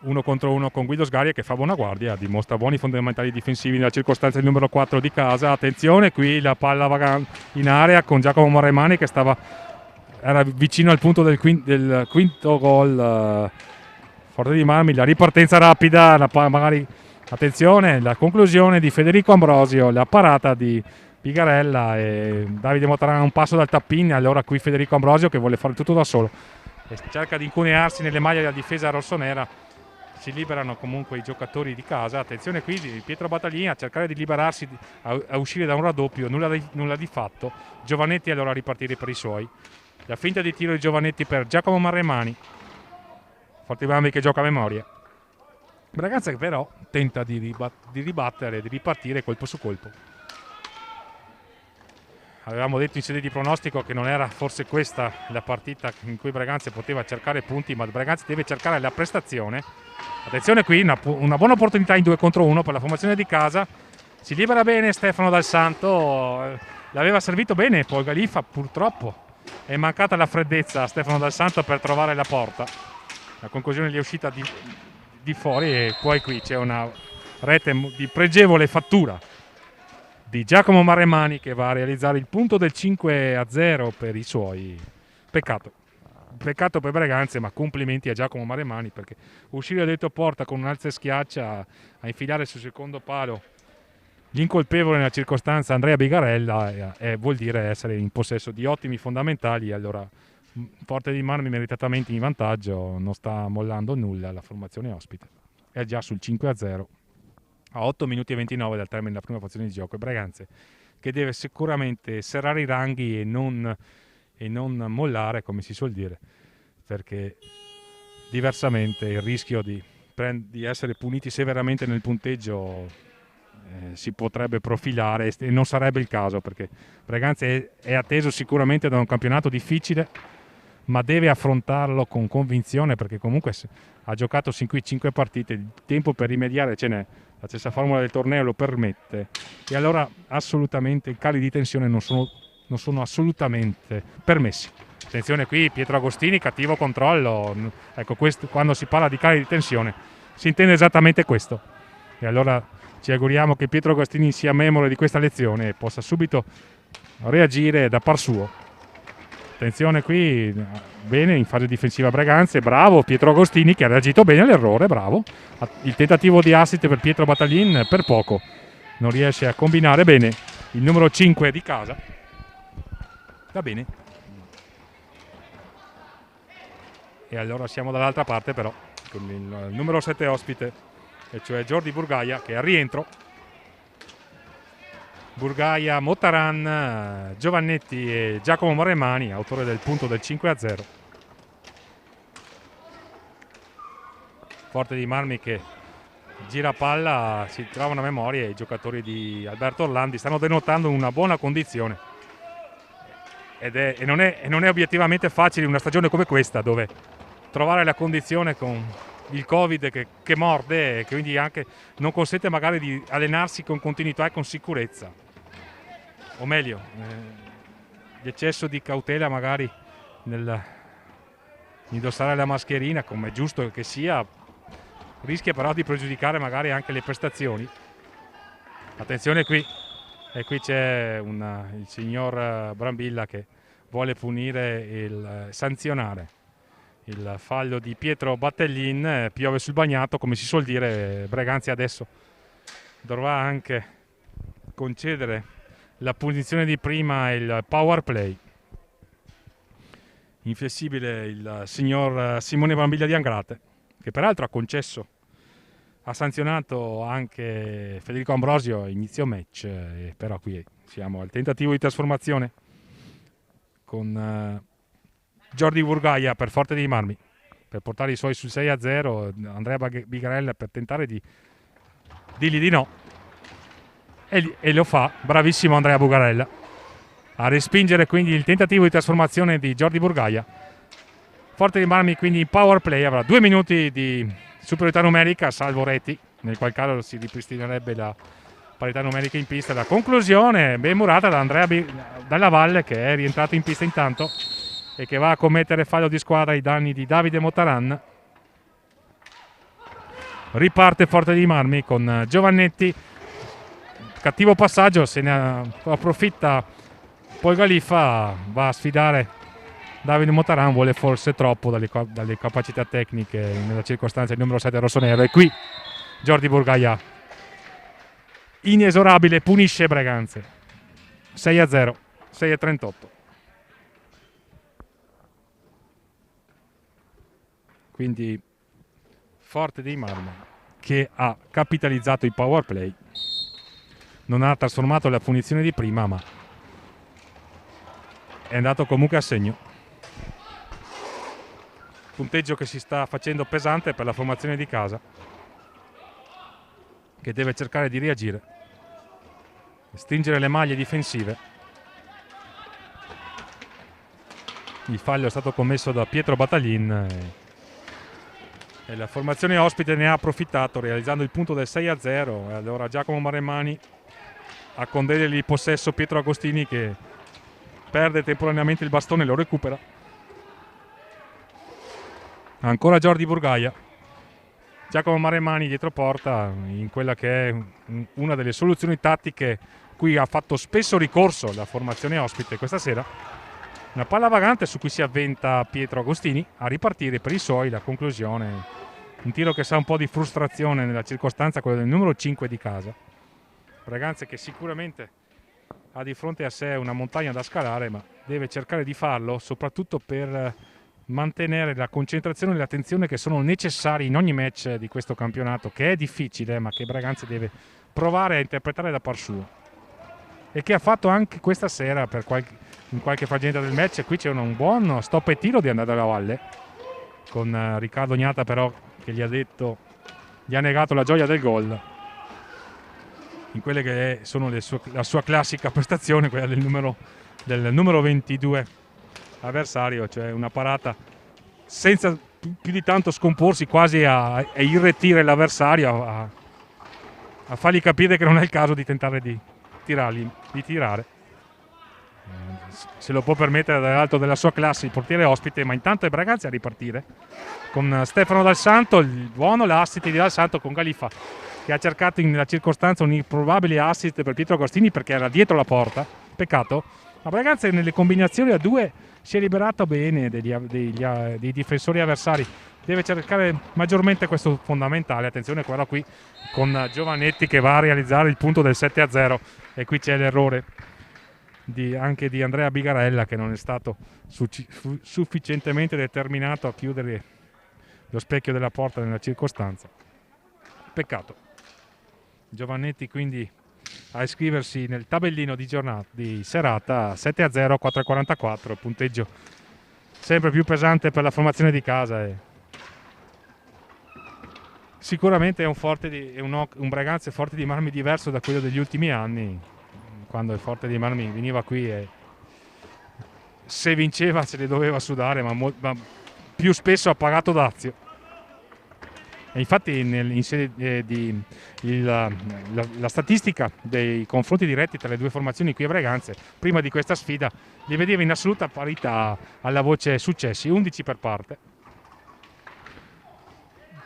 1 contro 1 con Guido Sgaria, che fa buona guardia, dimostra buoni fondamentali difensivi nella circostanza del numero 4 di casa. Attenzione, qui la palla va in area con Giacomo Marremani che era vicino al punto del quinto gol. Forte di Marmi, la ripartenza rapida, magari attenzione, la conclusione di Federico Ambrosio, la parata di Pigarella e Davide Motaran a un passo dal tappin. Allora qui Federico Ambrosio che vuole fare tutto da solo e cerca di incunearsi nelle maglie della difesa rossonera. Si liberano comunque i giocatori di casa. Attenzione qui di Pietro Battaglini a cercare di liberarsi, a uscire da un raddoppio, nulla di fatto. Giovannetti allora a ripartire per i suoi. La finta di tiro di Giovannetti per Giacomo Marremani. Forti Bambi che gioca a memoria. Braganza che però tenta di ribattere, di ripartire colpo su colpo. Avevamo detto in sede di pronostico che non era forse questa la partita in cui Braganza poteva cercare punti, ma Braganza deve cercare la prestazione. Attenzione qui, una buona opportunità in 2 contro 1 per la formazione di casa. Si libera bene Stefano Dal Santo, l'aveva servito bene poi Galifa, purtroppo è mancata la freddezza a Stefano Dal Santo per trovare la porta. La conclusione gli è uscita di fuori e poi qui c'è una rete di pregevole fattura di Giacomo Marremani che va a realizzare il punto del 5-0 per i suoi. Peccato per Braganza, ma complimenti a Giacomo Marremani, perché uscire dentro porta con un'alza schiaccia a infilare sul secondo palo l'incolpevole nella circostanza Andrea Bigarella vuol dire essere in possesso di ottimi fondamentali. Allora Forte di Marmi meritatamente in vantaggio, non sta mollando nulla la formazione ospite, è già sul 5-0 a 8 minuti e 29 dal termine della prima frazione di gioco. E Braganza che deve sicuramente serrare i ranghi e non mollare, come si suol dire, perché diversamente il rischio di essere puniti severamente nel punteggio si potrebbe profilare e non sarebbe il caso, perché Braganza è atteso sicuramente da un campionato difficile, ma deve affrontarlo con convinzione, perché comunque ha giocato sin qui 5 partite, il tempo per rimediare ce n'è, la stessa formula del torneo lo permette, e allora assolutamente i cali di tensione non sono assolutamente permessi. Attenzione qui Pietro Agostini, cattivo controllo, ecco, quando si parla di cali di tensione si intende esattamente questo, e allora ci auguriamo che Pietro Agostini sia memore di questa lezione e possa subito reagire da par suo. Attenzione qui, bene in fase difensiva Braganza, bravo Pietro Agostini che ha reagito bene all'errore, bravo. Il tentativo di assist per Pietro Battaglin per poco, non riesce a combinare bene il numero 5 di casa. Va bene. E allora siamo dall'altra parte però, con il numero 7 ospite, e cioè Jordi Burgaia che è al rientro. Burgaia, Motaran, Giovannetti e Giacomo Marremani, autore del punto del 5-0. Forte di Marmi che gira palla, si trovano a memoria, e i giocatori di Alberto Orlandi stanno denotando una buona condizione. E non è obiettivamente facile in una stagione come questa, dove trovare la condizione con il Covid che morde e che quindi anche non consente magari di allenarsi con continuità e con sicurezza, o meglio l'eccesso di cautela magari nell'indossare la mascherina, come è giusto che sia, rischia però di pregiudicare magari anche le prestazioni. Attenzione qui, e qui c'è il signor Brambilla che vuole sanzionare il fallo di Pietro Battaglin. Piove sul bagnato, come si suol dire. Braganza adesso dovrà anche concedere la punizione di prima e il power play. inflessibile il signor Simone Brambilla di Angrate, che peraltro ha sanzionato anche Federico Ambrosio a inizio match, però qui siamo al tentativo di trasformazione con Jordi Burgaia per Forte dei Marmi, per portare i suoi sul 6-0, Andrea Bigarella per tentare di dirgli di no, e lo fa, bravissimo Andrea Bugarella a respingere quindi il tentativo di trasformazione di Jordi Burgaia. Forte dei Marmi quindi in power play avrà 2 minuti di superiorità numerica, salvo reti, nel qual caso si ripristinerebbe la parità numerica in pista. La conclusione ben murata da Andrea Dalla Valle, che è rientrato in pista intanto e che va a commettere fallo di squadra ai danni di Davide Motaran. Riparte Forte dei Marmi con Giovannetti, cattivo passaggio, se ne approfitta poi Galiffa, va a sfidare Davide Motaran, vuole forse troppo dalle capacità tecniche nella circostanza il numero 7 rossonero, e qui Jordi Burgaia inesorabile punisce Breganze 6-0, 6-38. Quindi Forte dei Marmi, che ha capitalizzato il power play, non ha trasformato la punizione di prima, ma è andato comunque a segno. Punteggio che si sta facendo pesante per la formazione di casa, che deve cercare di reagire, stringere le maglie difensive. Il fallo è stato commesso da Pietro Battaglin e la formazione ospite ne ha approfittato realizzando il punto del 6-0. E allora Giacomo Maremmani a concedergli il possesso Pietro Agostini, che perde temporaneamente il bastone e lo recupera. Ancora Jordi Burgaia, Giacomo Maremmani dietro porta in quella che è una delle soluzioni tattiche cui ha fatto spesso ricorso la formazione ospite questa sera. Una palla vagante su cui si avventa Pietro Agostini a ripartire per i suoi. La conclusione, un tiro che sa un po' di frustrazione nella circostanza, quello del numero 5 di casa. Breganze che sicuramente ha di fronte a sé una montagna da scalare, ma deve cercare di farlo soprattutto per mantenere la concentrazione e l'attenzione che sono necessari in ogni match di questo campionato, che è difficile ma che Breganze deve provare a interpretare da par suo, e che ha fatto anche questa sera in qualche frangente del match. Qui c'è un buon stop e tiro di Andrea Dalla Valle, con Riccardo Gnata però che gli ha negato la gioia del gol in quelle che sono la sua classica prestazione, quella del numero 22 avversario, cioè una parata senza più di tanto scomporsi, quasi a irretire l'avversario, a fargli capire che non è il caso di tentare di tirare. Se lo può permettere dall'alto della sua classe il portiere ospite, ma intanto è Breganze a ripartire con Stefano Dal Santo, il buono l'assist di Dal Santo con Galiffa, che ha cercato nella circostanza un improbabile assist per Pietro Agostini perché era dietro la porta, peccato. Ma Breganze nelle combinazioni a due si è liberato bene dei difensori avversari, deve cercare maggiormente questo fondamentale. Attenzione quello qui con Giovannetti che va a realizzare il punto del 7-0, e qui c'è l'errore anche di Andrea Bigarella, che non è stato sufficientemente determinato a chiudere lo specchio della porta nella circostanza. Peccato. Giovannetti quindi a iscriversi nel tabellino di serata 7-0, 4-44, punteggio sempre più pesante per la formazione di casa, e sicuramente è un Breganze Forte dei Marmi diverso da quello degli ultimi anni, quando il Forte dei Marmi veniva qui e se vinceva se le doveva sudare, ma più spesso ha pagato dazio. E infatti la statistica dei confronti diretti tra le due formazioni qui a Breganze prima di questa sfida li vedeva in assoluta parità alla voce successi, 11 per parte.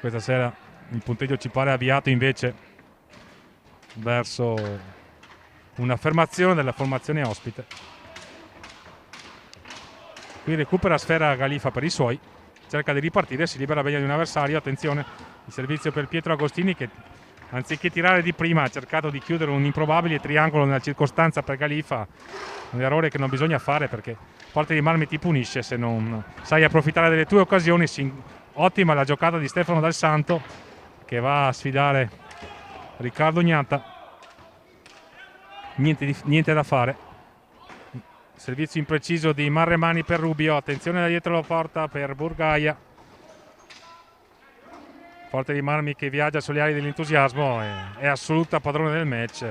Questa sera il punteggio ci pare avviato invece verso un'affermazione della formazione ospite. Qui recupera sfera Galiffa per i suoi, cerca di ripartire, si libera bene di un avversario. Attenzione, il servizio per Pietro Agostini che anziché tirare di prima ha cercato di chiudere un improbabile triangolo nella circostanza per Galiffa, un errore che non bisogna fare perché Forte dei Marmi ti punisce se non sai approfittare delle tue occasioni. Ottima la giocata di Stefano Dal Santo che va a sfidare Riccardo Gnatta, niente da fare. Servizio impreciso di Marremani per Rubio, attenzione da dietro la porta per Burgaia. Forte dei Marmi che viaggia sugli ali dell'entusiasmo, è assoluta padrone del match.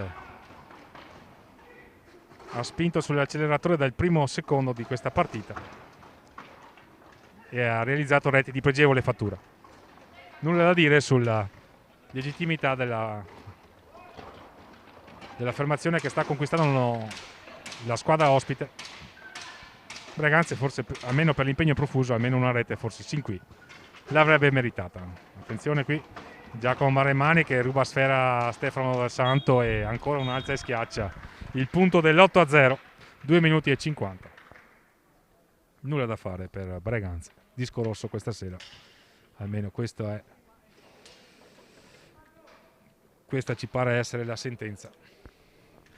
Ha spinto sull'acceleratore dal primo secondo di questa partita e ha realizzato reti di pregevole fattura. Nulla da dire sulla legittimità dell'affermazione che sta conquistando la squadra ospite. Breganze forse, almeno per l'impegno profuso, almeno una rete forse sin qui l'avrebbe meritata. Attenzione qui Giacomo Marremani che ruba sfera a Stefano Dal Santo e ancora un'alza e schiaccia il punto dell'8-0, 2 minuti e 50. Nulla da fare per Breganze, disco rosso questa sera, almeno questa ci pare essere la sentenza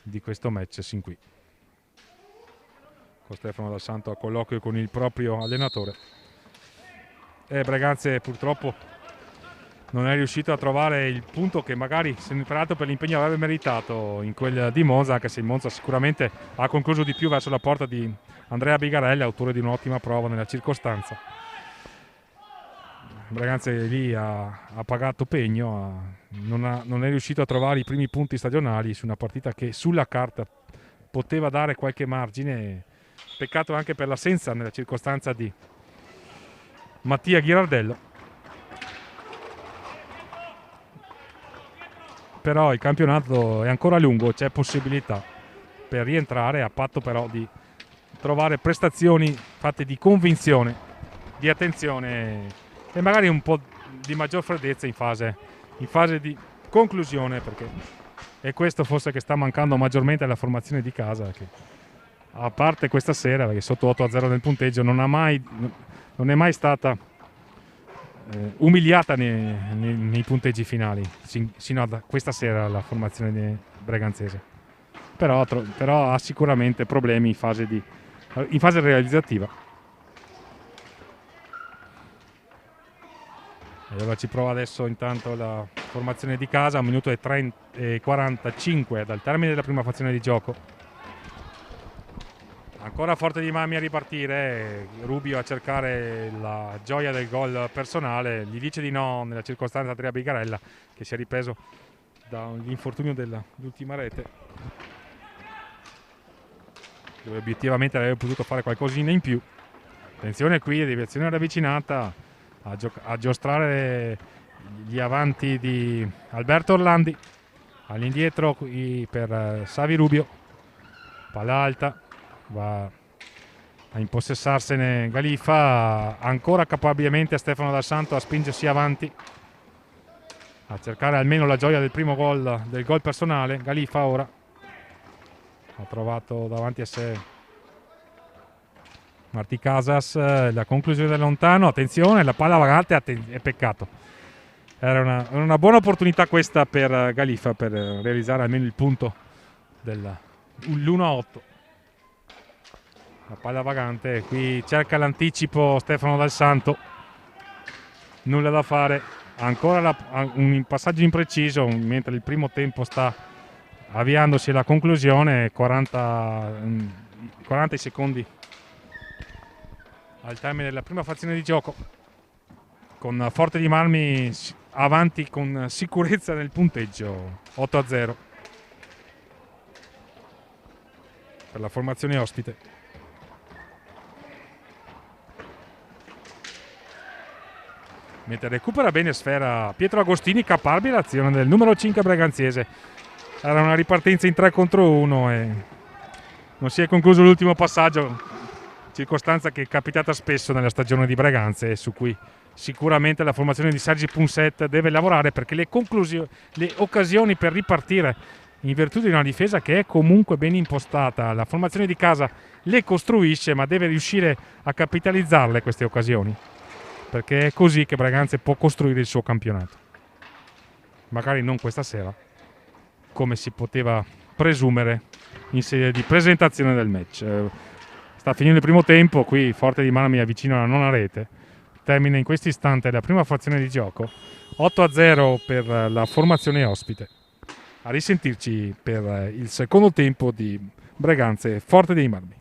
di questo match sin qui, con Stefano Dal Santo a colloquio con il proprio allenatore. Breganze purtroppo non è riuscito a trovare il punto che magari, peraltro, per l'impegno avrebbe meritato in quel di Monza, anche se il Monza sicuramente ha concluso di più verso la porta di Andrea Bigarella, autore di un'ottima prova nella circostanza. Breganze lì ha pagato pegno, non è riuscito a trovare i primi punti stagionali su una partita che sulla carta poteva dare qualche margine. Peccato anche per l'assenza nella circostanza di Mattia Ghirardello. Però il campionato è ancora lungo, c'è possibilità per rientrare, a patto però di trovare prestazioni fatte di convinzione, di attenzione e magari un po' di maggior freddezza in fase di conclusione, perché è questo forse che sta mancando maggiormente alla formazione di casa, che a parte questa sera, perché sotto 8-0 nel punteggio non è mai stata umiliata nei punteggi finali sino a questa sera la formazione breganzese, però ha sicuramente problemi in fase realizzativa. Allora ci prova adesso intanto la formazione di casa, 1 minuto e 45 dal termine della prima frazione di gioco. Ancora Forte dei Marmi a ripartire, Rubio a cercare la gioia del gol personale, gli dice di no nella circostanza Andrea Bigarella, che si è ripreso dall'infortunio dell'ultima rete, dove obiettivamente avrebbe potuto fare qualcosina in più. Attenzione qui, deviazione ravvicinata a giostrare gli avanti di Alberto Orlandi, all'indietro qui per Savi Rubio, palla alta. Va a impossessarsene Galiffa, ancora capabilmente Stefano Dal Santo a spingersi avanti, a cercare almeno la gioia del primo gol, del gol personale. Galiffa ora ha trovato davanti a sé Martí Casas, la conclusione da lontano, attenzione, la palla vagante, è peccato, era una buona opportunità questa per Galiffa per realizzare almeno il punto l'1-8. La palla vagante, qui cerca l'anticipo Stefano Dal Santo, nulla da fare, ancora un passaggio impreciso mentre il primo tempo sta avviandosi alla conclusione, 40 secondi al termine della prima frazione di gioco, con Forte dei Marmi avanti con sicurezza nel punteggio, 8-0 per la formazione ospite. Mentre recupera bene sfera Pietro Agostini, caparbile l'azione del numero 5 breganziese. Era una ripartenza in 3 contro 1 e non si è concluso l'ultimo passaggio, circostanza che è capitata spesso nella stagione di Breganze e su cui sicuramente la formazione di Sergi Punset deve lavorare, perché le occasioni per ripartire in virtù di una difesa che è comunque ben impostata, la formazione di casa le costruisce, ma deve riuscire a capitalizzarle queste occasioni, perché è così che Breganze può costruire il suo campionato. magari non questa sera, come si poteva presumere in sede di presentazione del match. Sta finendo il primo tempo, qui Forte di Marmi avvicina alla nona rete, termina in questo istante la prima frazione di gioco, 8-0 per la formazione ospite. A risentirci per il secondo tempo di Breganze Forte dei Marmi.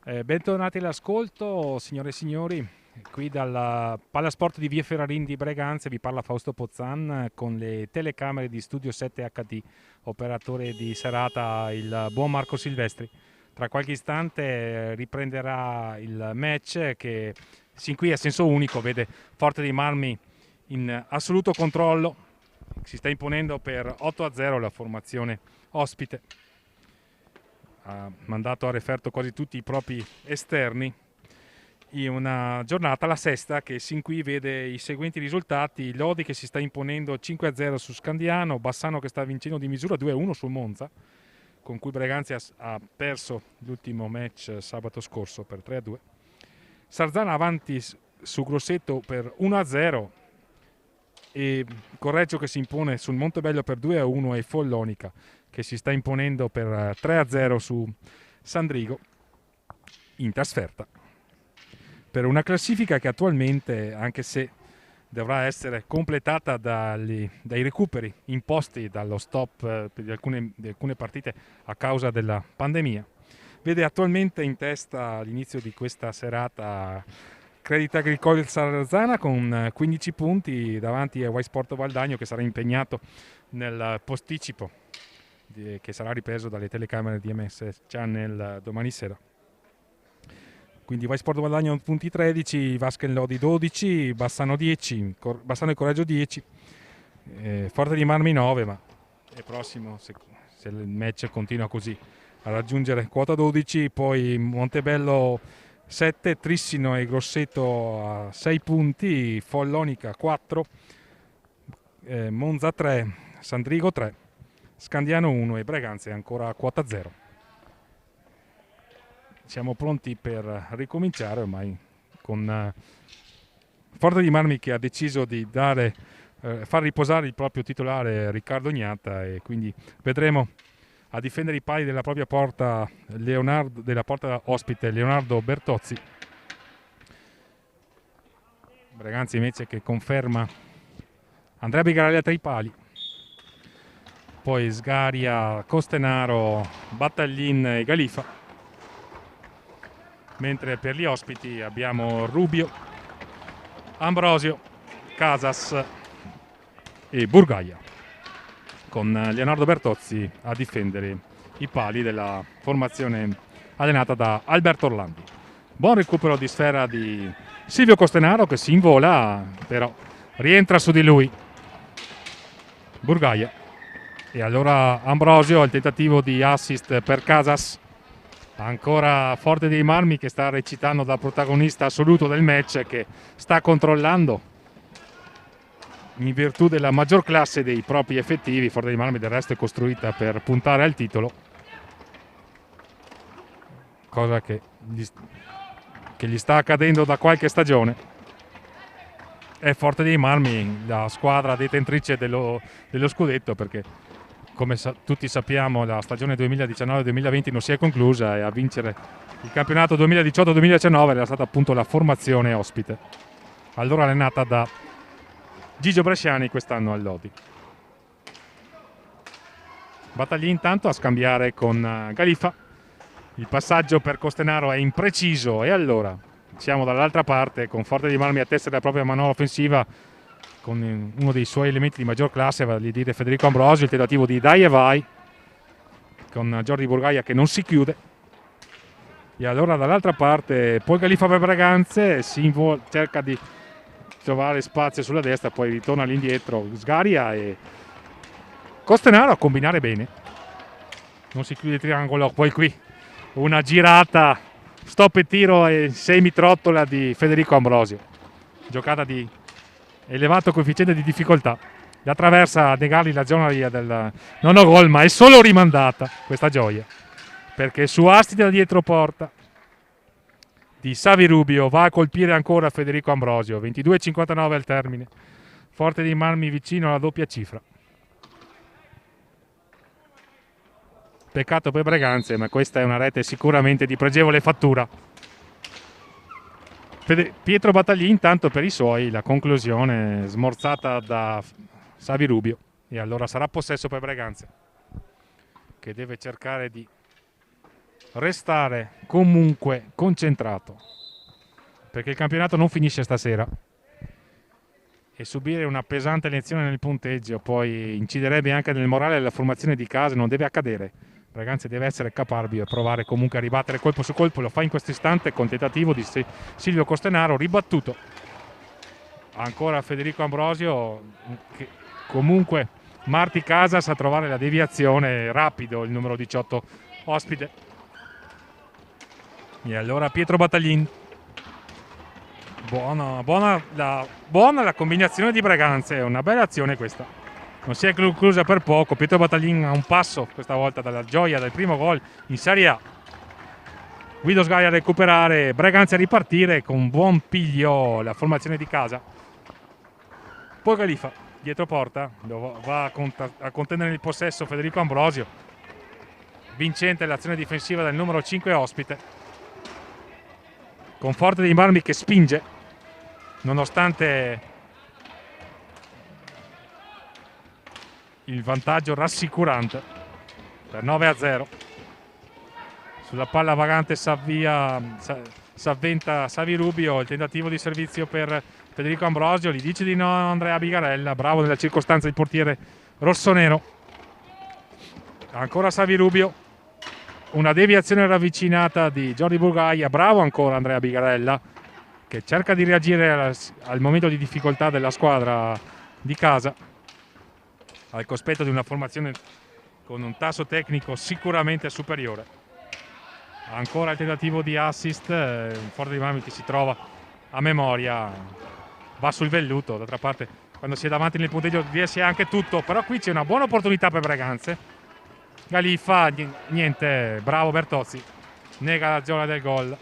Bentornati all'ascolto, signore e signori. Qui dalla Palasport di Via Ferrarin di Breganze vi parla Fausto Pozzan con le telecamere di Studio 7 HD, operatore di serata il buon Marco Silvestri. Tra qualche istante riprenderà il match che sin qui a senso unico vede Forte dei Marmi in assoluto controllo. Si sta imponendo per 8-0 la formazione ospite. Ha mandato a referto quasi tutti i propri esterni in una giornata, la sesta, che sin qui vede i seguenti risultati: Lodi che si sta imponendo 5-0 su Scandiano, Bassano che sta vincendo di misura 2-1 sul Monza, con cui Breganze ha perso l'ultimo match sabato scorso per 3-2, Sarzana avanti su Grosseto per 1-0 e Correggio che si impone sul Montebello per 2-1 e Follonica che si sta imponendo per 3-0 su Sandrigo in trasferta, per una classifica che attualmente, anche se dovrà essere completata dai recuperi imposti dallo stop di alcune partite a causa della pandemia, vede attualmente in testa all'inizio di questa serata Credit Agricole Sarzana con 15 punti davanti a Wisport Valdagno, che sarà impegnato nel posticipo che sarà ripreso dalle telecamere di MS Channel domani sera. Quindi Wisport Valdagno punti 13, Vasken Lodi 12, Bassano 10, Bassano e Correggio 10, Forte di Marmi 9, ma è prossimo se il match continua così a raggiungere quota 12. Poi Montebello 7, Trissino e Grosseto a 6 punti, Follonica 4, Monza 3, Sandrigo 3, Scandiano 1 e Breganze ancora a quota 0. Siamo pronti per ricominciare ormai con Forte di Marmi che ha deciso di far riposare il proprio titolare Riccardo Gnata, e quindi vedremo a difendere i pali della propria porta della porta ospite Leonardo Bertozzi. Breganze invece che conferma Andrea Bigaraglia tra i pali, poi Sgaria, Costenaro, Battaglin e Galifa, mentre per gli ospiti abbiamo Rubio, Ambrosio, Casas e Burgaia, con Leonardo Bertozzi a difendere i pali della formazione allenata da Alberto Orlandi. Buon recupero di sfera di Silvio Costenaro che si invola, però rientra su di lui Burgaia, e allora Ambrosio al tentativo di assist per Casas. Ancora Forte dei Marmi che sta recitando da protagonista assoluto del match, che sta controllando in virtù della maggior classe dei propri effettivi. Forte dei Marmi del resto è costruita per puntare al titolo, cosa che gli sta accadendo da qualche stagione. È Forte dei Marmi la squadra detentrice dello scudetto, perché come tutti sappiamo la stagione 2019-2020 non si è conclusa, e a vincere il campionato 2018-2019 era stata appunto la formazione ospite, allora allenata da Gigio Bresciani, quest'anno al Lodi. Battaglia intanto a scambiare con Galifa, il passaggio per Costenaro è impreciso, e allora siamo dall'altra parte con Forte dei Marmi a testa della propria manovra offensiva, con uno dei suoi elementi di maggior classe, vale a dire Federico Ambrosio, il tentativo di dai e vai con Jordi Burgaia che non si chiude, e allora dall'altra parte poi Galifa per Breganze cerca di trovare spazio sulla destra, poi ritorna all'indietro Sgaria e Costenaro a combinare bene, non si chiude il triangolo. Poi qui una girata, stop e tiro e semi-trottola di Federico Ambrosio, giocata di elevato coefficiente di difficoltà, la traversa a negargli la zona del nono gol, ma è solo rimandata questa gioia, perché su asti da dietro porta di Savi Rubio va a colpire ancora Federico Ambrosio. 22,59 al termine, Forte dei Marmi vicino alla doppia cifra. Peccato per Breganze, ma questa è una rete sicuramente di pregevole fattura. Pietro Battagli intanto per i suoi, la conclusione smorzata da Savi Rubio, e allora sarà possesso per Breganze, che deve cercare di restare comunque concentrato, perché il campionato non finisce stasera e subire una pesante lezione nel punteggio poi inciderebbe anche nel morale della formazione di casa. Non deve accadere. Braganza deve essere caparbio e provare comunque a ribattere colpo su colpo. Lo fa in questo istante con tentativo di Silvio Costenaro, ribattuto. Ancora Federico Ambrosio, che comunque Marti Casas a trovare la deviazione, rapido il numero 18 ospite. E allora Pietro Battaglin. Buona la combinazione di Braganza, è una bella azione questa. Non si è conclusa per poco. Pietro Battaglin a un passo questa volta dalla gioia del primo gol in Serie A. Guido Sgaia a recuperare, Braganza a ripartire con un buon piglio la formazione di casa. Poi Galifa dietro porta, va a contendere il possesso Federico Ambrosio. Vincente l'azione difensiva del numero 5 ospite. Conforte di Marmi che spinge, nonostante il vantaggio rassicurante per 9-0. Sulla palla vagante s'avventa Savi Rubio, il tentativo di servizio per Federico Ambrosio, gli dice di no Andrea Bigarella, bravo nella circostanza il portiere rossonero. Ancora Savi Rubio, una deviazione ravvicinata di Jordi Burgaia, bravo ancora Andrea Bigarella che cerca di reagire al momento di difficoltà della squadra di casa, al cospetto di una formazione con un tasso tecnico sicuramente superiore. Ancora il tentativo di assist, Forte di Marmi che si trova a memoria, va sul velluto. D'altra parte quando si è davanti nel punteggio riesce anche tutto, però qui c'è una buona opportunità per Braganza. Galifa, niente, bravo Bertozzi, nega la gioia del gol.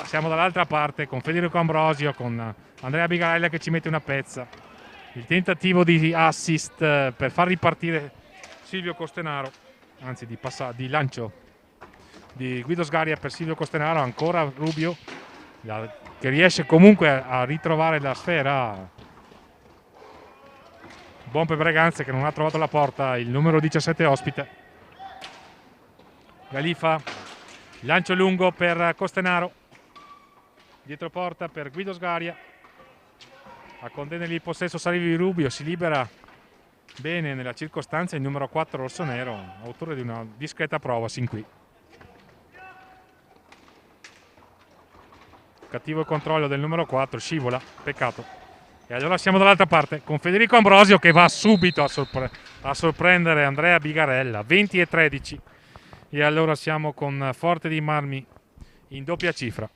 Siamo dall'altra parte con Federico Ambrosio, con Andrea Bigarella che ci mette una pezza. Il tentativo di assist per far ripartire Silvio Costenaro, anzi di lancio di Guido Sgaria per Silvio Costenaro. Ancora Rubio che riesce comunque a ritrovare la sfera. Buon per Braganza che non ha trovato la porta, il numero 17 ospite. Galifa, lancio lungo per Costenaro, dietro porta per Guido Sgaria, a contendergli il possesso Savi Rubio, si libera bene nella circostanza il numero 4 rossonero, autore di una discreta prova sin qui. Cattivo il controllo del numero 4, scivola, peccato. E allora siamo dall'altra parte con Federico Ambrosio che va subito a sorprendere Andrea Bigarella, 20-13. E allora siamo con Forte di Marmi in doppia cifra.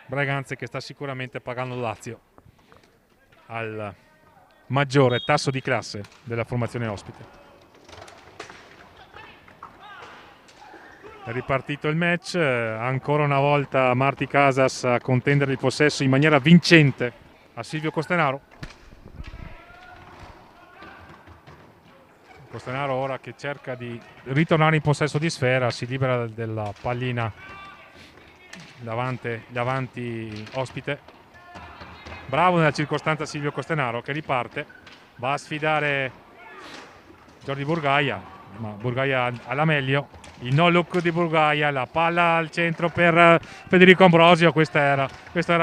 Braganza che sta sicuramente pagando Lazio al maggiore tasso di classe della formazione ospite. È ripartito il match, ancora una volta Marti Casas a contendere il possesso in maniera vincente a Silvio Costenaro. Costenaro ora che cerca di ritornare in possesso di sfera, si libera della pallina davanti ospite. Bravo nella circostanza Silvio Costenaro che riparte, va a sfidare Jordi Burgaia, ma Burgaia alla meglio. Il no look di Burgaia, la palla al centro per Federico Ambrosio. Questo era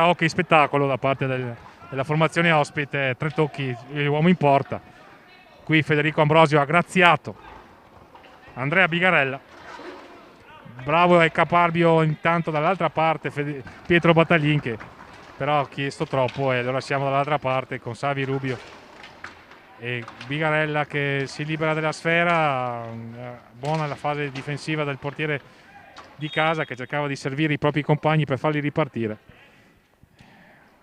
hockey spettacolo da parte della formazione ospite, 3 tocchi, l'uomo in porta. Qui Federico Ambrosio ha graziato Andrea Bigarella, bravo e caparbio intanto dall'altra parte Pietro Battaglin che però ha chiesto troppo, e allora siamo dall'altra parte con Savi Rubio e Bigarella che si libera della sfera. Buona la fase difensiva del portiere di casa che cercava di servire i propri compagni per farli ripartire.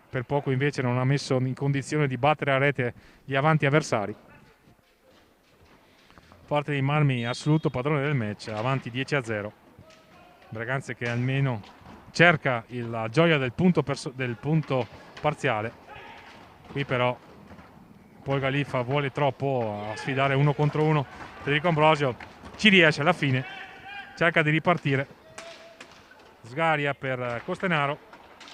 Per poco invece non ha messo in condizione di battere a rete gli avanti avversari. Forte di Marmi assoluto padrone del match, avanti 10-0. Braganza che almeno cerca la gioia del punto parziale. Qui però poi Galifa vuole troppo a sfidare 1 contro 1. Federico Ambrosio ci riesce alla fine, cerca di ripartire. Sgaria per Costenaro,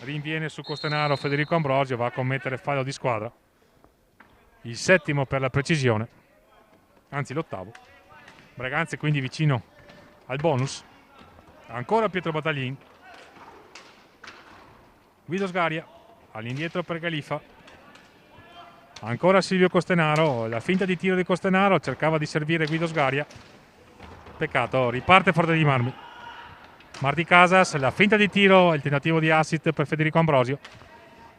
rinviene su Costenaro Federico Ambrosio, va a commettere fallo di squadra, il 7° per la precisione, anzi l'8°. Breganze quindi vicino al bonus. Ancora Pietro Battaglin. Guido Sgaria all'indietro per Galifa. Ancora Silvio Costenaro, la finta di tiro di Costenaro, cercava di servire Guido Sgaria. Peccato, riparte Forte dei Marmi. Marti Casas, la finta di tiro, il tentativo di assist per Federico Ambrosio,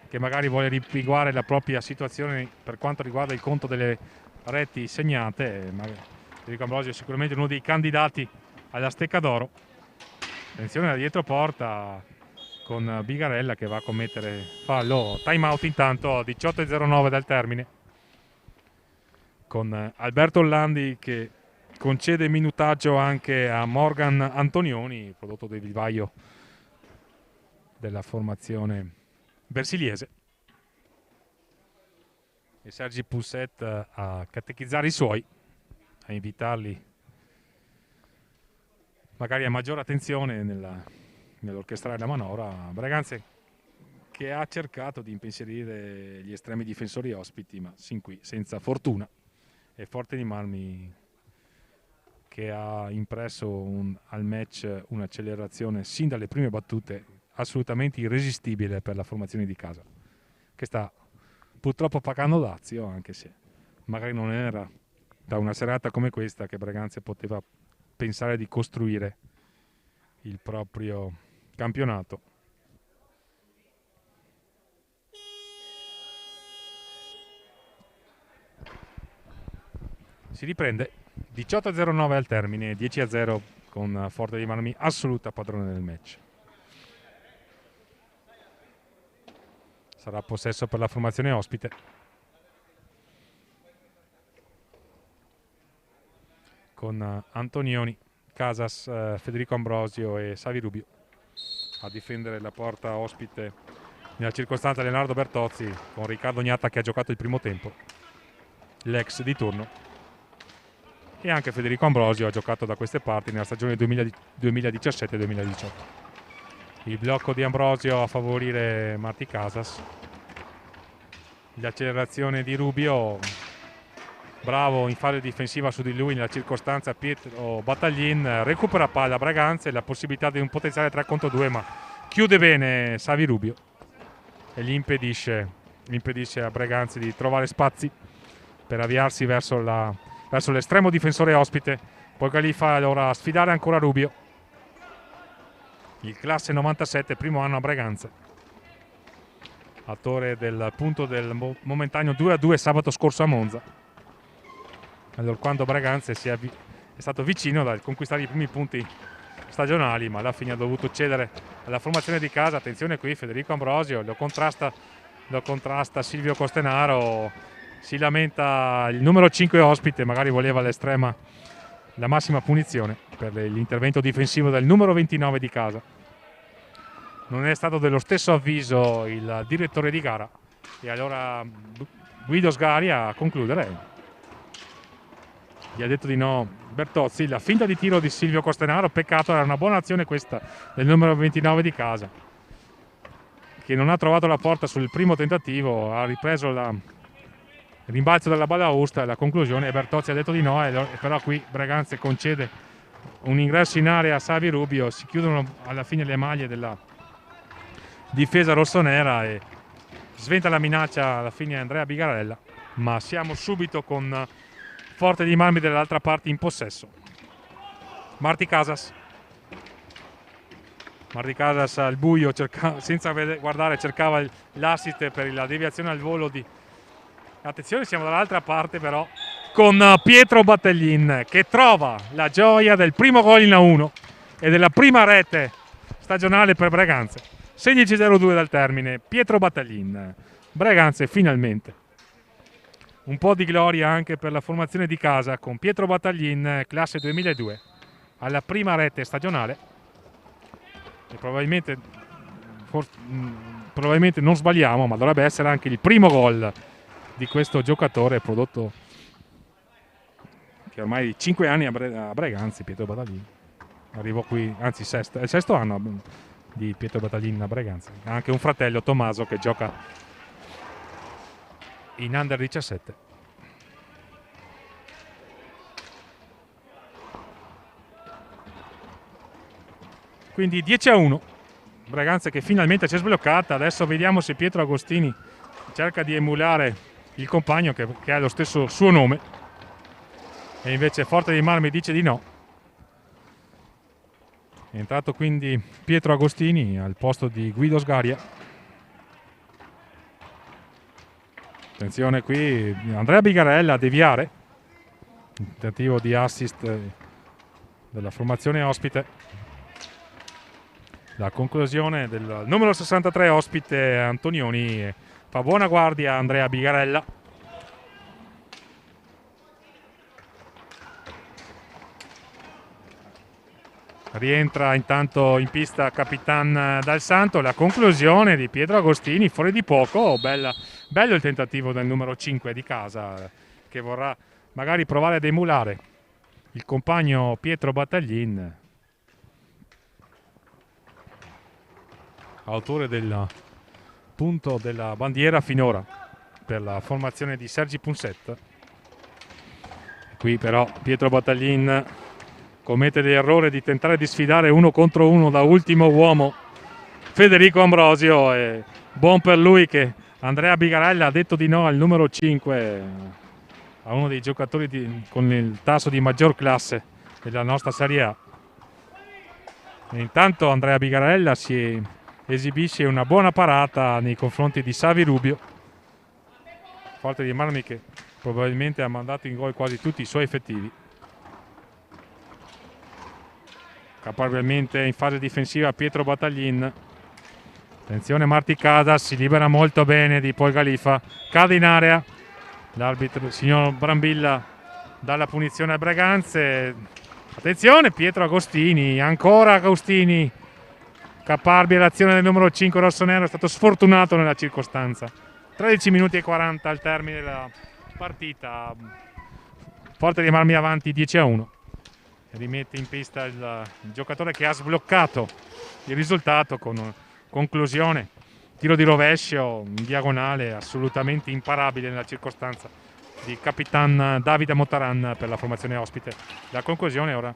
che magari vuole ripiguare la propria situazione per quanto riguarda il conto delle reti segnate. Federico Ambrosio è sicuramente uno dei candidati alla stecca d'oro. Attenzione da dietro porta con Bigarella che va a commettere fallo. Time out intanto, 18:09 dal termine, con Alberto Orlandi che concede minutaggio anche a Morgan Antonioni, prodotto del vivaio della formazione versiliese, e Sergi Pousset a catechizzare i suoi, a invitarli magari a maggiore attenzione nell'orchestrare la manovra. Breganze che ha cercato di impensierire gli estremi difensori ospiti, ma sin qui senza fortuna, e Forte dei Marmi che ha impresso al match un'accelerazione sin dalle prime battute assolutamente irresistibile per la formazione di casa, che sta purtroppo pagando dazio, anche se magari non era da una serata come questa che Breganze poteva pensare di costruire il proprio campionato. Si riprende, 18:09 al termine, 10-0 con Forte dei Marmi assoluta padrone del match. Sarà possesso per la formazione ospite, con Antonioni, Casas, Federico Ambrosio e Savi Rubio a difendere la porta ospite. Nella circostanza Leonardo Bertozzi, con Riccardo Gnatta che ha giocato il primo tempo, l'ex di turno, e anche Federico Ambrosio ha giocato da queste parti nella stagione 2017-2018. Il blocco di Ambrosio a favorire Marti Casas, l'accelerazione di Rubio, bravo in fase difensiva su di lui nella circostanza Pietro Battaglin, recupera palla Breganze, la possibilità di un potenziale 3 contro 2, ma chiude bene Savi Rubio e gli impedisce a Breganze di trovare spazi per avviarsi verso l'estremo difensore ospite. Poi Galifa allora a sfidare ancora Rubio, il classe 97, primo anno a Breganze, autore del punto del momentaneo 2-2 sabato scorso a Monza, allora quando Breganze è stato vicino dal conquistare i primi punti stagionali, ma alla fine ha dovuto cedere alla formazione di casa. Attenzione qui Federico Ambrosio, lo contrasta Silvio Costenaro, si lamenta il numero 5 ospite, magari voleva all'estrema la massima punizione per l'intervento difensivo del numero 29 di casa. Non è stato dello stesso avviso il direttore di gara, e allora Guido Sgaria a concludere. Gli ha detto di no Bertozzi. La finta di tiro di Silvio Costenaro, peccato, era una buona azione questa del numero 29 di casa, che non ha trovato la porta sul primo tentativo, ha ripreso il rimbalzo della balaustra e la conclusione, e Bertozzi ha detto di no, però qui Breganze concede un ingresso in area a Savi Rubio, si chiudono alla fine le maglie della difesa rossonera e sventa la minaccia alla fine Andrea Bigarella, ma siamo subito con Forte dei Marmi dall'altra parte in possesso. Marti Casas al buio, senza guardare, cercava l'assist per la deviazione al volo di... Attenzione, siamo dall'altra parte però, con Pietro Battaglin che trova la gioia del primo gol in A1 e della prima rete stagionale per Breganze. 16:02 dal termine, Pietro Battaglin. Breganze finalmente. Un po' di gloria anche per la formazione di casa, con Pietro Battaglin, classe 2002, alla prima rete stagionale. E probabilmente non sbagliamo, ma dovrebbe essere anche il primo gol di questo giocatore, prodotto che ormai 5 anni a Breganze. Pietro Battaglin arrivò qui, anzi è il sesto anno di Pietro Battaglin a Breganze. Ha anche un fratello, Tommaso, che gioca in Under 17. Quindi 10-1. Braganza che finalmente si è sbloccata. Adesso vediamo se Pietro Agostini cerca di emulare il compagno che ha lo stesso suo nome, e invece Forte dei Marmi dice di no. È entrato quindi Pietro Agostini al posto di Guido Sgaria. Attenzione qui, Andrea Bigarella a deviare. Tentativo di assist della formazione ospite. La conclusione del numero 63 ospite Antonioni. Fa buona guardia Andrea Bigarella. Rientra intanto in pista Capitan Dal Santo. La conclusione di Pietro Agostini fuori di poco. Bello il tentativo del numero 5 di casa, che vorrà magari provare ad emulare il compagno Pietro Battaglin, autore del punto della bandiera finora per la formazione di Sergi Punset. Qui però Pietro Battaglin commette l'errore di tentare di sfidare uno contro uno da ultimo uomo Federico Ambrosio, e buon per lui che Andrea Bigarella ha detto di no al numero 5, a uno dei giocatori con il tasso di maggior classe della nostra Serie A. E intanto Andrea Bigarella si esibisce una buona parata nei confronti di Savi Rubio, Forte dei Marmi che probabilmente ha mandato in gol quasi tutti i suoi effettivi. Caparbialmente in fase difensiva Pietro Battaglin. Attenzione Marti Casas, si libera molto bene di Poi Galifa, cade in area. L'arbitro, il signor Brambilla, dà la punizione a Braganze. Attenzione Pietro Agostini, ancora Agostini. Caparbia l'azione del numero 5 rossonero, è stato sfortunato nella circostanza. 13 minuti e 40 al termine della partita. Forte dei Marmi avanti 10-1. Rimette in pista il giocatore che ha sbloccato il risultato con conclusione, tiro di rovescio in diagonale assolutamente imparabile nella circostanza di Capitan Davide Motaran per la formazione ospite. La conclusione ora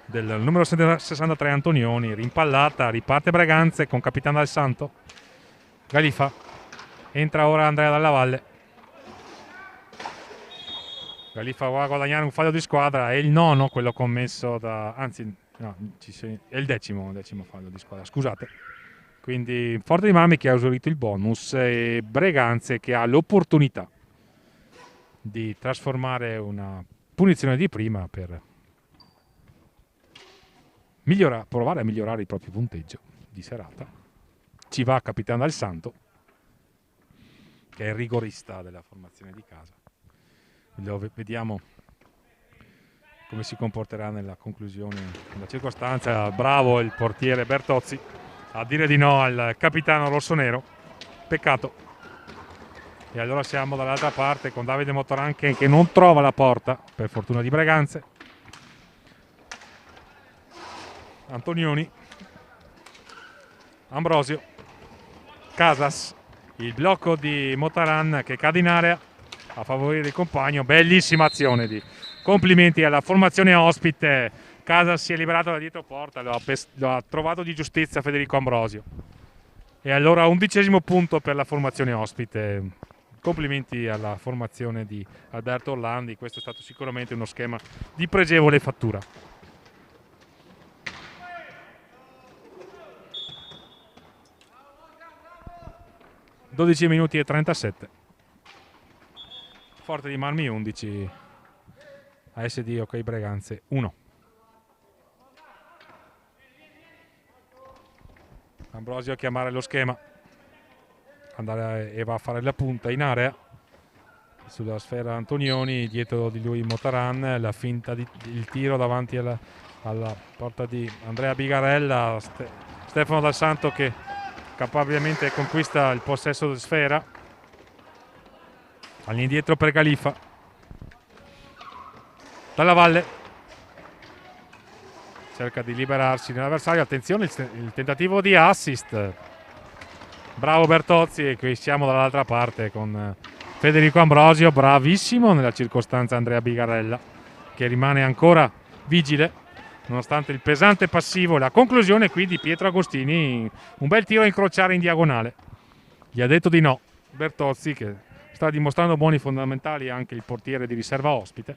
del numero 63 Antonioni, rimpallata, riparte Braganze con Capitan Dal Santo. Galifa, entra ora Andrea Dalla Valle. Galifa va a guadagnare un fallo di squadra, è il nono quello commesso da... anzi no, è il decimo fallo di squadra, scusate. Quindi Forte dei Marmi che ha esaurito il bonus e Braganze che ha l'opportunità di trasformare una punizione di prima per provare a migliorare il proprio punteggio di serata. Ci va Capitan Dal Santo, che è il rigorista della formazione di casa. Vediamo come si comporterà nella conclusione della circostanza. Bravo il portiere Bertozzi a dire di no al capitano rossonero, peccato. E allora siamo dall'altra parte con Davide Motoran che non trova la porta, per fortuna di Braganze. Antonioni, Ambrosio, Casas, il blocco di Motaran che cade in area a favorire il compagno. Bellissima azione di complimenti alla formazione ospite. Casas si è liberato da dietro porta, lo ha trovato di giustizia Federico Ambrosio. E allora 11° punto per la formazione ospite. Complimenti alla formazione di Alberto Orlandi, questo è stato sicuramente uno schema di pregevole fattura. (12 minuti e 37). Forte di Marmi 11, ASD Ok Braganze 1. Ambrosio a chiamare lo schema, andare e va a fare la punta in area sulla sfera Antonioni, dietro di lui Motaran, la finta il tiro davanti alla porta di Andrea Bigarella. Stefano Dal Santo che capabilmente conquista il possesso di sfera, all'indietro per Galifa. Dalla Valle cerca di liberarsi nell'avversario. Attenzione il tentativo di assist, bravo Bertozzi. E qui siamo dall'altra parte con Federico Ambrosio, bravissimo nella circostanza Andrea Bigarella che rimane ancora vigile nonostante il pesante passivo. La conclusione qui di Pietro Agostini, un bel tiro a incrociare in diagonale. Gli ha detto di no Bertozzi, che sta dimostrando buoni fondamentali, anche il portiere di riserva ospite.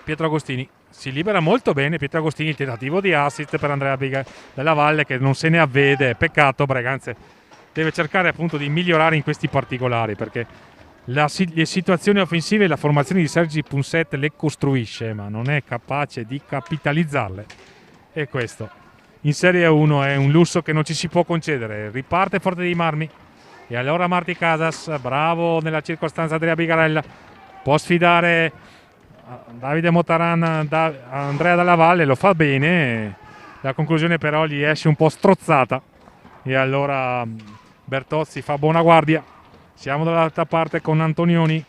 Pietro Agostini si libera molto bene. Pietro Agostini, il tentativo di assist per Andrea Della Valle, che non se ne avvede. Peccato, Breganze deve cercare appunto di migliorare in questi particolari, perché le situazioni offensive la formazione di Sergi Punset le costruisce, ma non è capace di capitalizzarle, e questo in Serie 1 è un lusso che non ci si può concedere. Riparte Forte dei Marmi e allora Marti Casas, bravo nella circostanza Andrea Bigarella, può sfidare Davide Motaran, Andrea Dalla Valle, lo fa bene. La conclusione però gli esce un po' strozzata e allora Bertozzi fa buona guardia. Siamo dall'altra parte con Antonioni,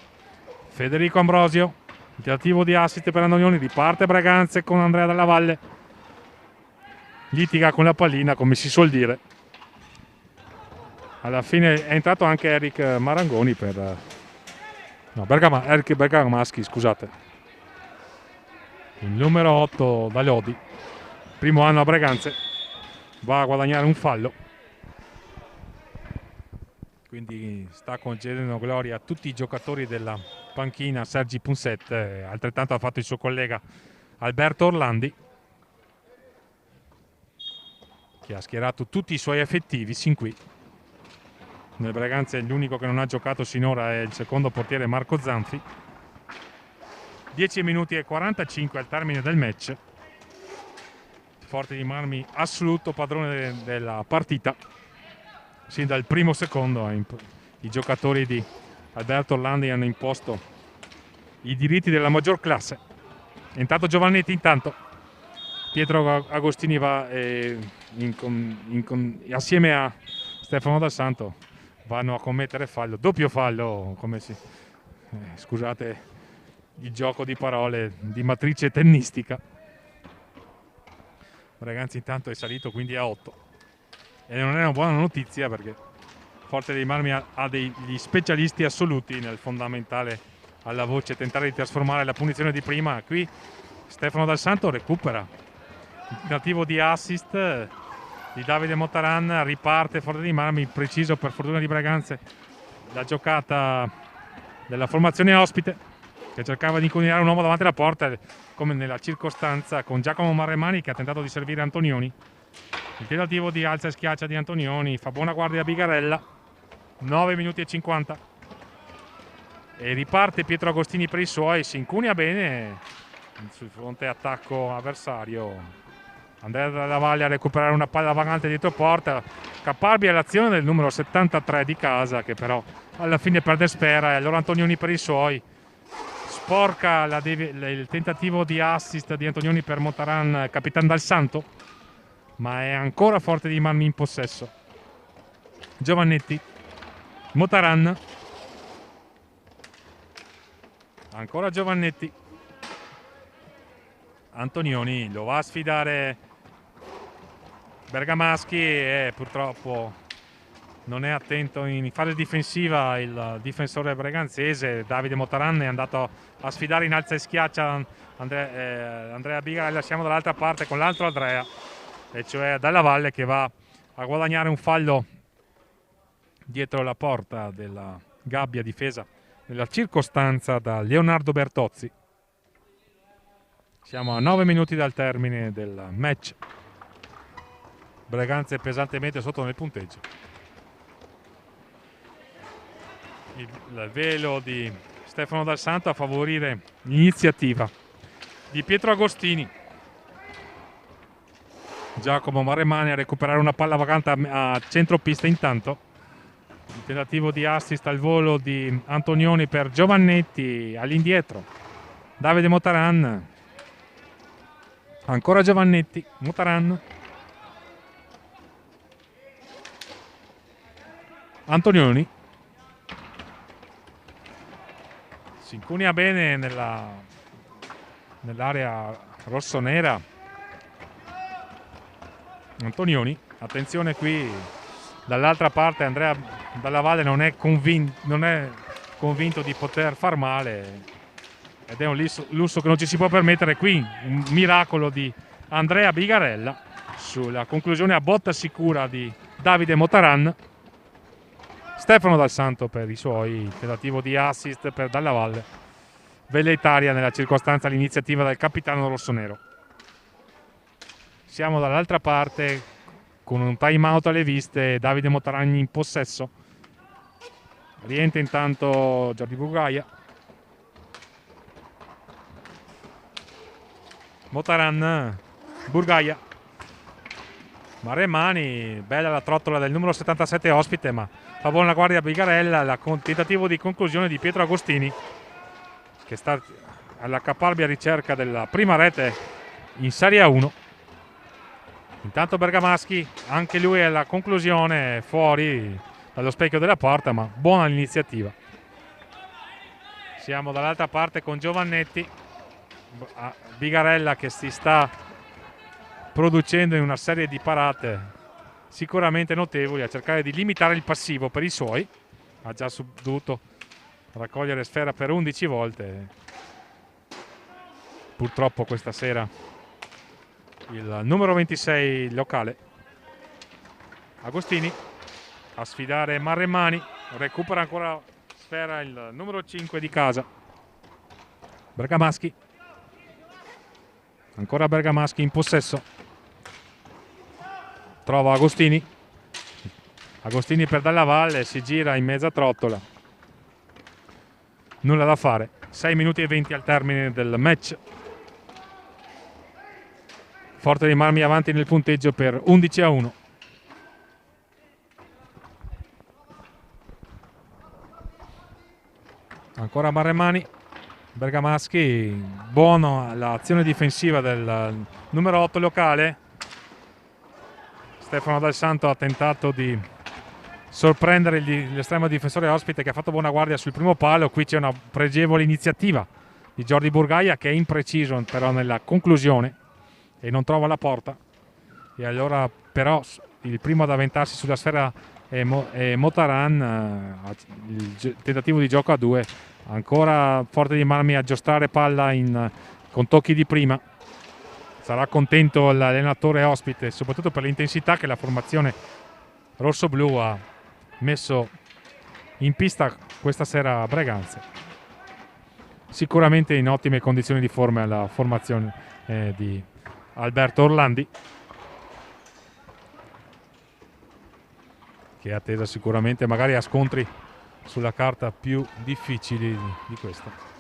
Federico Ambrosio, il tentativo di assist per Antonioni, riparte Breganze con Andrea Dalla Valle, litiga con la pallina, come si suol dire. Alla fine è entrato anche Eric Marangoni per Eric Bergamaschi, scusate, il numero 8 da Lodi, primo anno a Breganze, va a guadagnare un fallo, quindi sta concedendo gloria a tutti i giocatori della panchina. Sergi Punset, altrettanto ha fatto il suo collega Alberto Orlandi, che ha schierato tutti i suoi effettivi sin qui. Nel Breganze l'unico che non ha giocato sinora è il secondo portiere Marco Zanfi. 10 minuti e 45 al termine del match. Forte di Marmi assoluto padrone della partita sin dal primo secondo. I giocatori di Alberto Orlandi hanno imposto i diritti della maggior classe. Intanto Giovannetti, Pietro Agostini va assieme a Stefano Dal Santo vanno a commettere fallo, doppio fallo, scusate il gioco di parole di matrice tennistica. Breganze intanto è salito quindi a 8 e non è una buona notizia, perché Forte dei Marmi ha degli specialisti assoluti nel fondamentale alla voce tentare di trasformare la punizione di prima. Qui Stefano Dal Santo recupera il tentativo di assist di Davide Motaran, riparte Forte dei Marmi, preciso per fortuna di Breganze la giocata della formazione ospite, che cercava di incuneare un uomo davanti alla porta, come nella circostanza con Giacomo Marremani, che ha tentato di servire Antonioni. Il tentativo di alza e schiaccia di Antonioni, fa buona guardia a Bigarella. 9 minuti e 50 e riparte Pietro Agostini per i suoi, si incunia bene sul fronte attacco avversario. Andrea Dalla Valle a recuperare una palla vagante dietro porta, caparbia l'azione del numero 73 di casa, che però alla fine perde spera, e allora Antonioni per i suoi. Sporca il tentativo di assist di Antonioni per Motaran, Capitan Dal Santo, ma è ancora Forte di Marmi in possesso. Giovannetti, Motaran, ancora Giovannetti, Antonioni lo va a sfidare Bergamaschi e purtroppo non è attento in fase difensiva il difensore breganzese. Davide Motaran è andato a sfidare in alza e schiaccia Andrea Bigarella. Siamo dall'altra parte con l'altro Andrea, e cioè Dalla Valle, che va a guadagnare un fallo dietro la porta della gabbia difesa nella circostanza da Leonardo Bertozzi. Siamo a 9 minuti dal termine del match. Breganze pesantemente sotto nel punteggio. Il velo di Stefano Dal Santo a favorire l'iniziativa di Pietro Agostini. Giacomo Marremani a recuperare una palla vagante a centropista intanto. Il tentativo di assist al volo di Antonioni per Giovannetti, all'indietro Davide Motaran, ancora Giovannetti, Motaran, Antonioni, si incunia bene nell'area rossonera Antonioni. Attenzione qui dall'altra parte, Andrea Dalla Valle non è convinto di poter far male, ed è un lusso che non ci si può permettere qui. Un miracolo di Andrea Bigarella sulla conclusione a botta sicura di Davide Motaran. Stefano Dal Santo per i suoi, tentativo di assist per Dalla Valle, velleitaria nella circostanza l'iniziativa del capitano rossonero. Siamo dall'altra parte con un time out alle viste, Davide Motaran in possesso, rientra intanto Jordi Burgaia. Motaran, Burgaia, Maremmani, bella la trottola del numero 77 ospite, ma fa buona guardia a Bigarella. Tentativo di conclusione di Pietro Agostini, che sta alla caparbia ricerca della prima rete in Serie A1. Intanto Bergamaschi, anche lui alla conclusione, fuori dallo specchio della porta, ma buona l'iniziativa. Siamo dall'altra parte con Giovannetti, Bigarella che si sta producendo in una serie di parate sicuramente notevoli a cercare di limitare il passivo per i suoi. Ha già dovuto raccogliere sfera per 11 volte. Purtroppo questa sera il numero 26 locale Agostini a sfidare Maremmani, recupera ancora sfera il numero 5 di casa Bergamaschi, ancora Bergamaschi in possesso, trova Agostini per Dalla Valle, si gira in mezza trottola, nulla da fare. 6 minuti e 20 al termine del match. Forte dei Marmi avanti nel punteggio per 11-1. Ancora Maremmani, Bergamaschi, buono l'azione difensiva del numero 8 locale. Stefano Dal Santo ha tentato di sorprendere l'estremo difensore ospite, che ha fatto buona guardia sul primo palo. Qui c'è una pregevole iniziativa di Jordi Burgaia, che è impreciso però nella conclusione e non trova la porta, e allora però il primo ad avventarsi sulla sfera è Motaran. Il tentativo di gioco a due, ancora Forte dei Marmi a giostrare palla con tocchi di prima. Sarà contento l'allenatore ospite, soprattutto per l'intensità che la formazione rosso-blu ha messo in pista questa sera a Breganze. Sicuramente in ottime condizioni di forma la formazione di Alberto Orlandi, che è attesa sicuramente magari a scontri sulla carta più difficili di questa.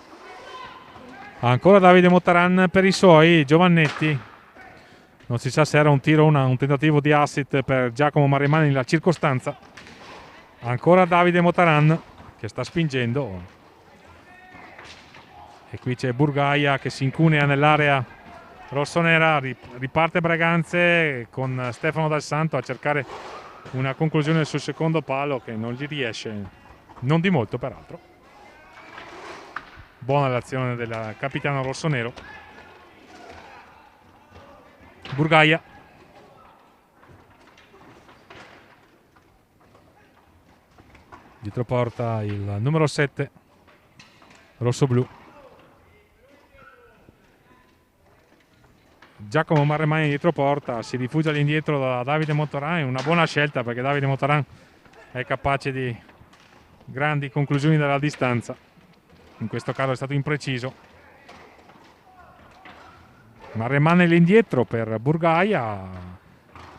Ancora Davide Motaran per i suoi, Giovannetti, non si sa se era un tiro o un tentativo di assist per Giacomo Maremmani nella circostanza. Ancora Davide Motaran che sta spingendo, e qui c'è Burgaia che si incunea nell'area rossonera. Riparte Breganze con Stefano Dal Santo a cercare una conclusione sul secondo palo, che non gli riesce, non di molto peraltro. Buona l'azione del capitano rossonero. Burgaia, dietro porta il numero 7 rosso-blu Giacomo Maremmani, dietro porta, si rifugia all'indietro da Davide Motaran. È una buona scelta, perché Davide Motaran è capace di grandi conclusioni dalla distanza. In questo caso è stato impreciso. Maremmani all'indietro per Burgaia,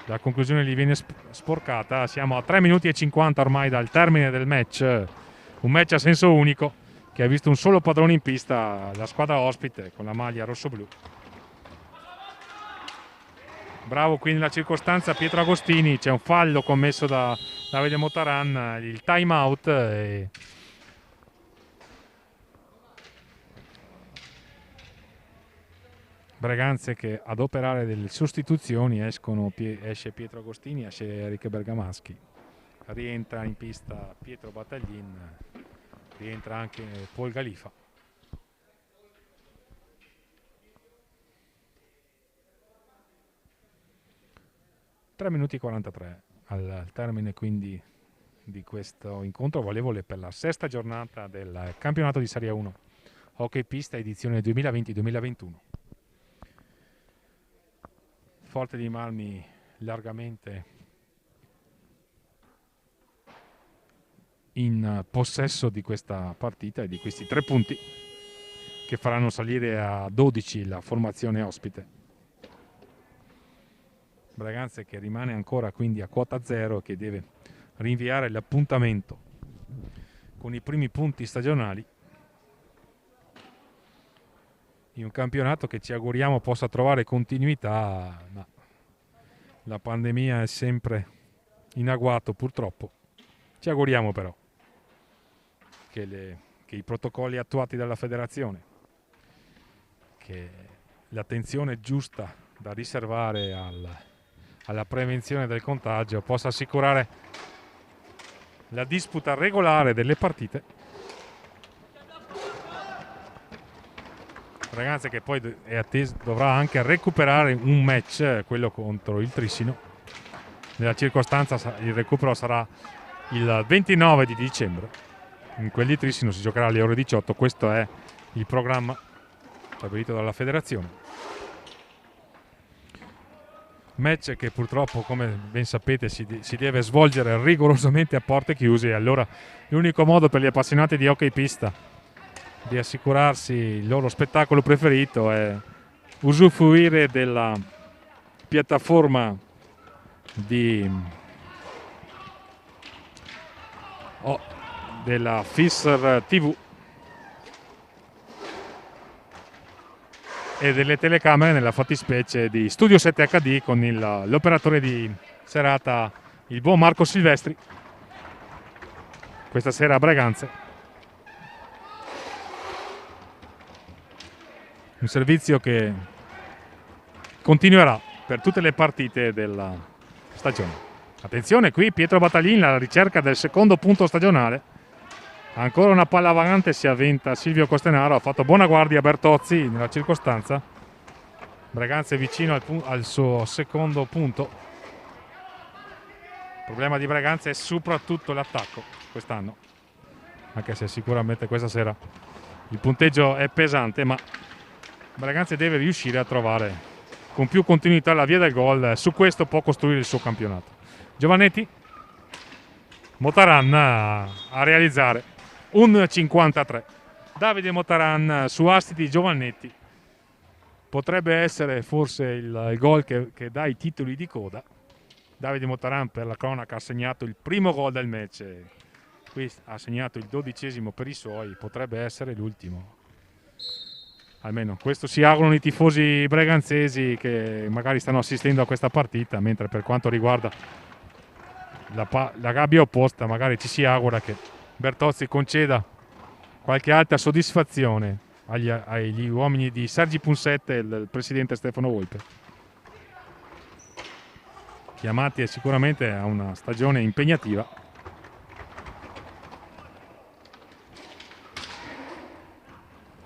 la conclusione gli viene sporcata. Siamo a 3 minuti e 50 ormai dal termine del match, un match a senso unico che ha visto un solo padrone in pista, la squadra ospite con la maglia rosso-blu. Bravo qui nella circostanza Pietro Agostini, c'è un fallo commesso da Davide Motaran, il time out, e Breganze che ad operare delle sostituzioni esce Pietro Agostini, esce Eric Bergamaschi, rientra in pista Pietro Battaglin, rientra anche Paul Galifa. Tre minuti e 43 al termine quindi di questo incontro valevole per la sesta giornata del campionato di Serie 1 Hockey Pista edizione 2020-2021. Forte dei Marmi largamente in possesso di questa partita e di questi 3 punti che faranno salire a 12 la formazione ospite. Braganza che rimane ancora quindi a quota 0, che deve rinviare l'appuntamento con i primi punti stagionali in un campionato che ci auguriamo possa trovare continuità, ma la pandemia è sempre in agguato purtroppo. Ci auguriamo però che i protocolli attuati dalla federazione, che l'attenzione giusta da riservare alla prevenzione del contagio possa assicurare la disputa regolare delle partite. Ragazzi, che poi è atteso, dovrà anche recuperare un match, quello contro il Trissino. Nella circostanza il recupero sarà il 29 di dicembre. In quel di Trissino si giocherà alle ore 18. Questo è il programma stabilito dalla federazione. Match che purtroppo, come ben sapete, si deve svolgere rigorosamente a porte chiuse. E allora l'unico modo per gli appassionati di hockey pista di assicurarsi il loro spettacolo preferito è usufruire della piattaforma della Fisser TV e delle telecamere, nella fattispecie di Studio 7 HD, con l'operatore di serata, il buon Marco Silvestri, questa sera a Braganza. Un servizio che continuerà per tutte le partite della stagione. Attenzione qui, Pietro Battaglin alla ricerca del secondo punto stagionale. Ancora una palla vagante, si avventa Silvio Costenaro, ha fatto buona guardia a Bertozzi nella circostanza. Braganza è vicino al suo secondo punto. Il problema di Braganza è soprattutto l'attacco quest'anno, anche se sicuramente questa sera il punteggio è pesante, ma Braganza deve riuscire a trovare con più continuità la via del gol. Su questo può costruire il suo campionato. Giovannetti, Motaran a realizzare un 53. Davide Motaran su asti di Giovannetti. Potrebbe essere forse il gol che dà i titoli di coda. Davide Motaran, per la cronaca, ha segnato il primo gol del match. Qui ha segnato il 12° per i suoi. Potrebbe essere l'ultimo. Almeno questo si augurano i tifosi breganzesi che magari stanno assistendo a questa partita, mentre per quanto riguarda la gabbia opposta magari ci si augura che Bertozzi conceda qualche altra soddisfazione agli uomini di Sergi Punset e il presidente Stefano Volpe, chiamati sicuramente a una stagione impegnativa.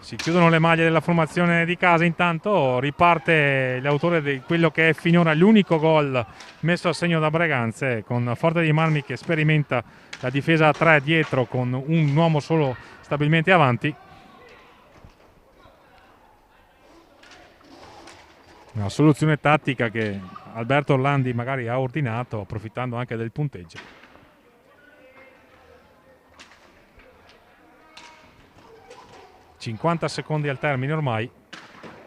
Si chiudono le maglie della formazione di casa, intanto riparte l'autore di quello che è finora l'unico gol messo a segno da Braganza, con Forte dei Marmi che sperimenta la difesa a 3 dietro con un uomo solo stabilmente avanti. Una soluzione tattica che Alberto Orlandi magari ha ordinato, approfittando anche del punteggio. ...50 secondi al termine ormai.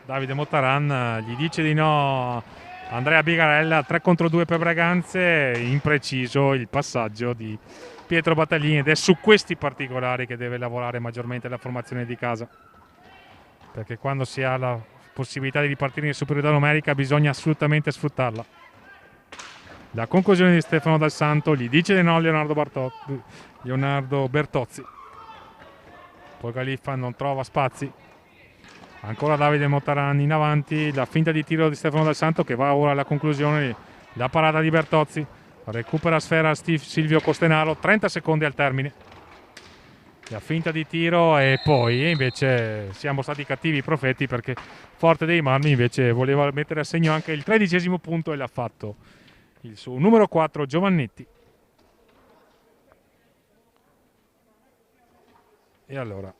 Davide Motaran gli dice di no Andrea Bigarella, 3 contro 2 per Braganza. Impreciso il passaggio di Pietro Battaglini, ed è su questi particolari che deve lavorare maggiormente la formazione di casa, perché quando si ha la possibilità di ripartire in superiorità numerica bisogna assolutamente sfruttarla. La conclusione di Stefano Dal Santo gli dice di no Leonardo Bertozzi. Poi Galiffa non trova spazi. Ancora Davide Motaran in avanti. La finta di tiro di Stefano Dal Santo, che va ora alla conclusione. La parata di Bertozzi. Recupera sfera Silvio Costenaro. 30 secondi al termine. La finta di tiro, e poi invece siamo stati cattivi profeti, perché Forte dei Marmi invece voleva mettere a segno anche il 13° punto e l'ha fatto il suo numero 4 Giovannetti. E allora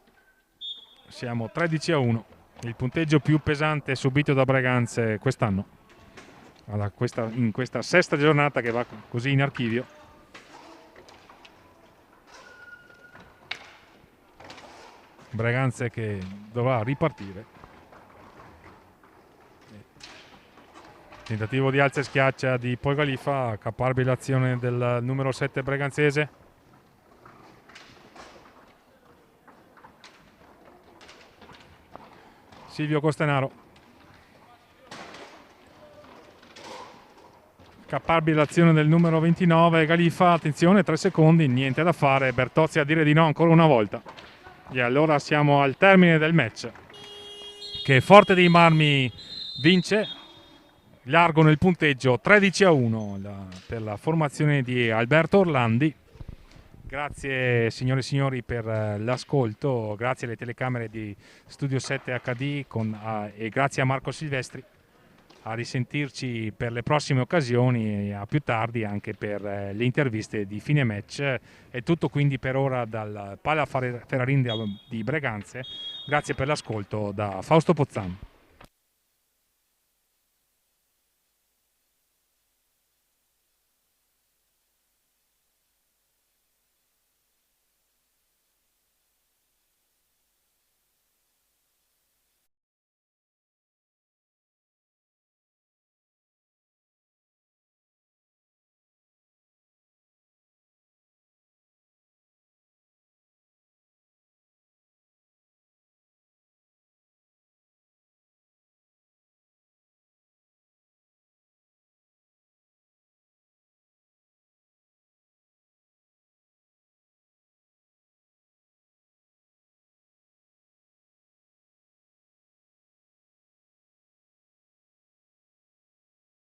siamo 13-1, il punteggio più pesante subito da Breganze quest'anno, in questa sesta giornata che va così in archivio. Breganze che dovrà ripartire. Tentativo di alza e schiaccia di Poi Galifa, caparbile l'azione del numero 7 breganzese. Silvio Costenaro. Caparbile l'azione del numero 29 Galifa, attenzione, 3 secondi, niente da fare, Bertozzi a dire di no ancora una volta. E allora siamo al termine del match, che Forte dei Marmi vince, largo nel punteggio 13-1 per la formazione di Alberto Orlandi. Grazie signore e signori per l'ascolto, grazie alle telecamere di Studio 7 HD e grazie a Marco Silvestri. A risentirci per le prossime occasioni e a più tardi anche per le interviste di fine match. È tutto quindi per ora dal Pala Ferrarin di Breganze. Grazie per l'ascolto da Fausto Pozzan.